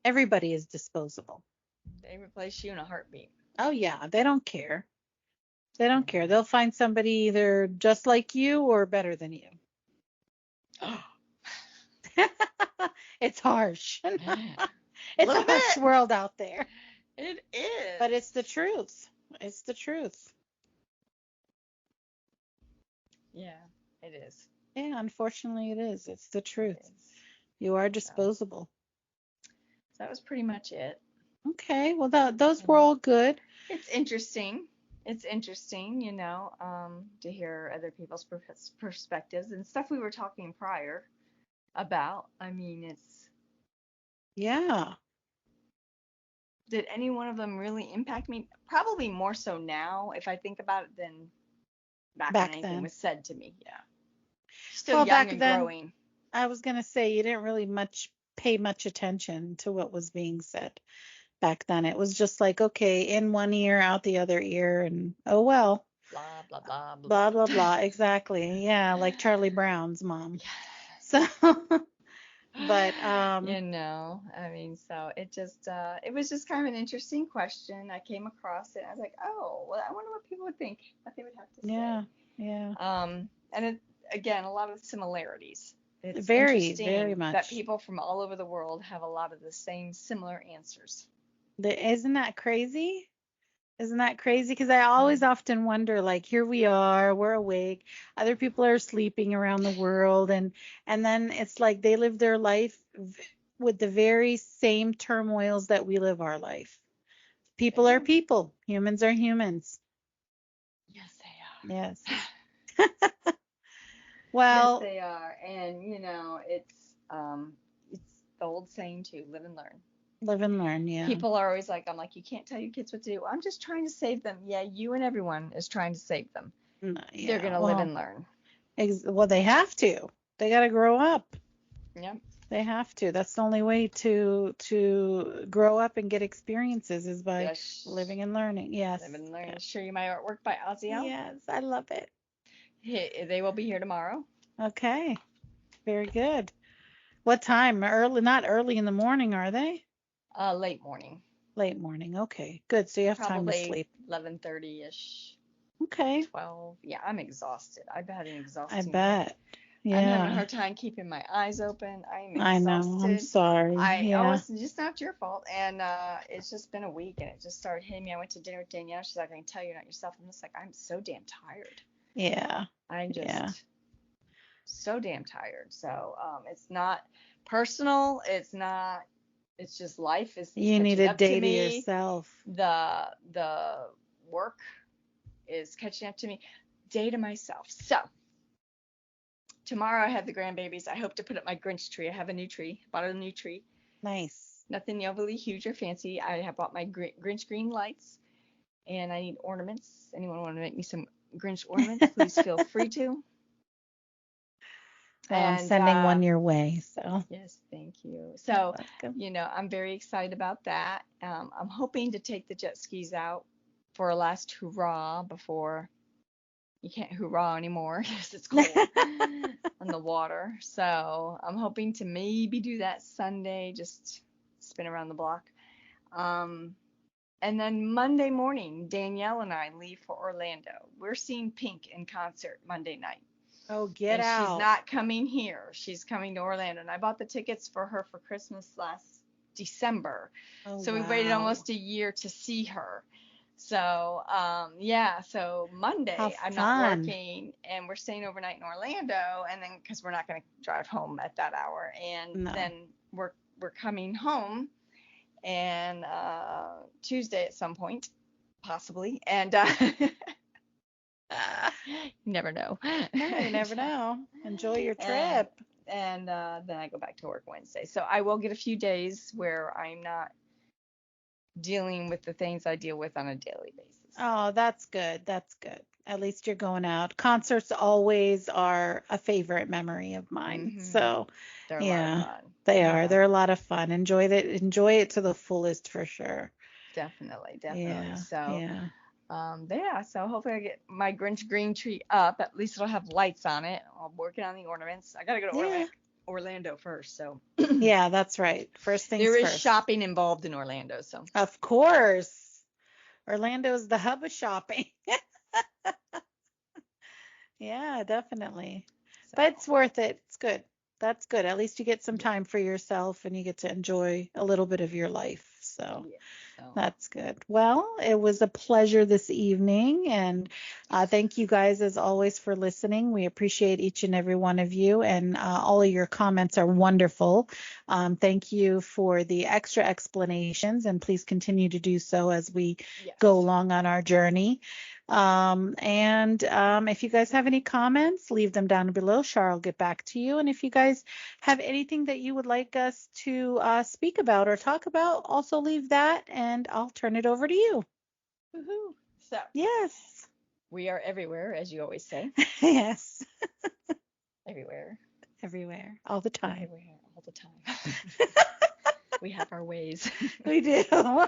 Everybody is disposable. They replace you in a heartbeat. Oh, yeah. They don't care. They don't care. They'll find somebody either just like you or better than you. It's harsh. It's a Little harsh bit. world out there. It But it's the is. truth. It's the truth. Yeah, it is. Yeah, unfortunately it is. It's the It truth. is. You are So, disposable. that was pretty much it. Okay, well those You were know, all good. it's interesting. It's interesting, to hear other people's perspectives and stuff we were talking prior about. I mean, Yeah, did any one of them really impact me? Probably more so now, if I think about it, than back when back anything then. was said to me. Yeah. Still Well, young back and then growing. I was gonna say you didn't really much pay much attention to what was being said back then. It was just like, okay, in one ear, out the other ear, and oh well. Blah, blah, blah, blah, Blah blah blah. blah. Exactly. Yeah, like Charlie Brown's mom. So, Yes. but I mean, so it was just kind of an interesting question. I came across it. I was like, oh, well, I wonder what people would think, what they would have to say. yeah, yeah. And again, a lot of similarities. It's Very, very interesting that much. people from all over the world have a lot of the same similar answers. Isn't that crazy? Isn't that crazy? Because I always Mm. often wonder, like, here we are, we're awake, other people are sleeping around the world, and then it's like they live their life with the very same turmoils that we live our life. They People are do. people, humans are humans. Yes, they Yes. are. Yes, Well, they are. And it's the old saying too, live and learn. live and learn, yeah. People are always like, I'm like, you can't tell your kids what to do. I'm just trying to save them. Yeah, you and everyone is trying to save them. They're Yeah, gonna live well, and learn. well, they have to. They got to grow up. Yep. They have to. That's the only way to grow up and get experiences is by Yes. living and learning. Yes. Live and learn. Show you my artwork by Oziel. Yes, I love it. They will be here tomorrow. Okay. Very good. What time? Early, not early in the morning, are they? Late morning. Late morning. Okay. Good. So you have time to Probably sleep. 11:30 ish. Okay. 12. Yeah, I'm exhausted. I've had an I exhausting week. bet. I'm having a Yeah. hard time keeping my eyes open. I'm I know. I'm exhausted. sorry. Yeah. It's just not your fault. And it's just been a week and it just started hitting me. I went to dinner with Danielle. She's like, I can tell you're not yourself. I'm just like, I'm so damn tired. Yeah. I'm Yeah. just so damn tired. So it's not personal. It's just life is You need catching a up to day to me. yourself. The work is catching up to me. Day to myself. So tomorrow I have the grandbabies. I hope to put up my Grinch tree. I have a new tree. Bought a new tree. Nice. Nothing overly huge or fancy. I have bought my Grinch green lights, and I need ornaments. Anyone want to make me some Grinch ornaments? Please feel free to. Well, I'm And sending one your way, so yes, thank you. you're So, welcome. I'm very excited about that. I'm hoping to take the jet skis out for a last hurrah before you can't hurrah anymore because it's cold on the water. So I'm hoping to maybe do that Sunday, just spin around the block. Um, and then Monday morning, Danielle and I leave for Orlando. We're seeing Pink in concert Monday night. Oh, get And she's out. not coming here. She's coming to Orlando. And I bought the tickets for her for Christmas last December. Oh, So we waited wow. almost a year to see her. So, yeah, so How Monday I'm not fun. working and we're staying overnight in Orlando and then because we're not going to drive home at that hour and No. then we're coming home and Tuesday at some point possibly and you never know. No, you never know. Enjoy your and trip. then I go back to work Wednesday. So I will get a few days where I'm not dealing with the things I deal with on a daily basis. Oh, that's good. That's good. At least you're going out. Concerts always are a favorite memory of mine. Mhm. So, They're a lot of yeah, fun. they are. Yeah. They're a lot of fun. Enjoy it to the fullest for sure. Definitely, definitely. Yeah, So, yeah. yeah, so hopefully I get my Grinch green tree up. At least it'll have lights on it. I'm working on the ornaments. I gotta go to Yeah. Orlando first, so Yeah, that's right. First things there is first. shopping involved in Orlando. So, Of course. Orlando's the hub of shopping. Yeah, definitely. But so it's worth it. It's good. That's good. At least you get some yeah, time for yourself and you get to enjoy a little bit of your life. So yeah. So that's good. Well, it was a pleasure this evening. And thank you guys, as always, for listening. We appreciate each and every one of you. And all of your comments are wonderful. Thank you for the extra explanations. And please continue to do so as we go yes. along on our journey. If you guys have any comments, leave them down below. Char will get back to you. And if you guys have anything that you would like us to speak about or talk about, also leave that and I'll turn it over to you. Woohoo. So Yes. we are everywhere, as you always say. Yes. Everywhere, Everywhere. All the time. everywhere, all the time. We have our ways. We do. It's a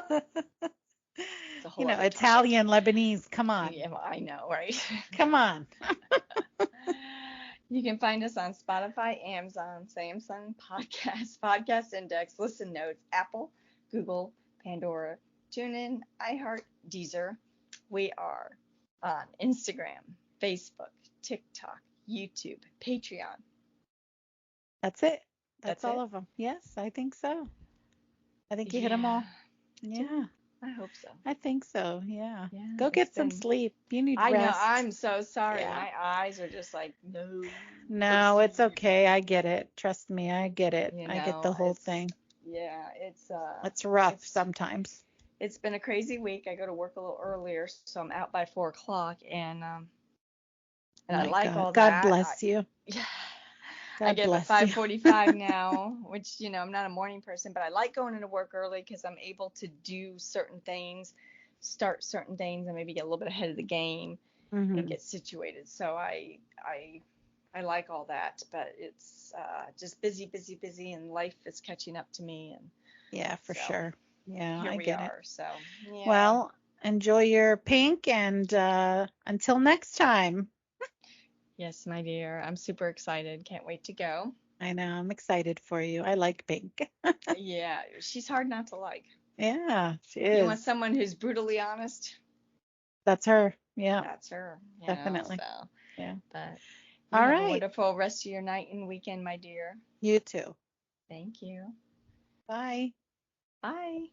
You whole know, other topic. Italian, Lebanese. Come on. Yeah, I know, right? Come on. You can find us on Spotify, Amazon, Samsung, Podcast Index, Listen Notes, Apple, Google, Pandora, TuneIn, iHeart, Deezer. We are on Instagram, Facebook, TikTok, YouTube, Patreon. That's it. That's That's all it. of them. Yes, I think so. I think you hit them Yeah, all. I do. Yeah, I hope so. I think so. Yeah. Yeah, Go it's get some been. sleep. You need I know. rest. I'm so sorry. Yeah. My eyes are just like, no, go to No, sleep. it's okay. I get it. Trust me, I get it. You I get know, the whole thing. yeah, It's rough it's sometimes. it's been a crazy week. I go to work a little earlier, so I'm out by 4 o'clock, and I My like God. all God that. bless you. I God get up at bless you. 5:45 now, which I'm not a morning person, but I like going into work early because I'm able to do certain things, start certain things, and maybe get a little bit ahead of the game and Hmm. get situated. So I like all that, but it's just busy, busy, busy, and life is catching up to me, and Yeah, for so sure. Yeah, here I we get it. are. So yeah. Well, enjoy your pink and until next time. Yes, my dear. I'm super excited. Can't wait to go. I know, I'm excited for you. I like pink. Yeah, she's hard not to like. Yeah, she You want is. someone who's brutally honest? That's her. Yeah, That's her, definitely. so. Yeah. But you All have a right. wonderful rest of your night and weekend, my dear. You too. Thank you. Bye. Bye.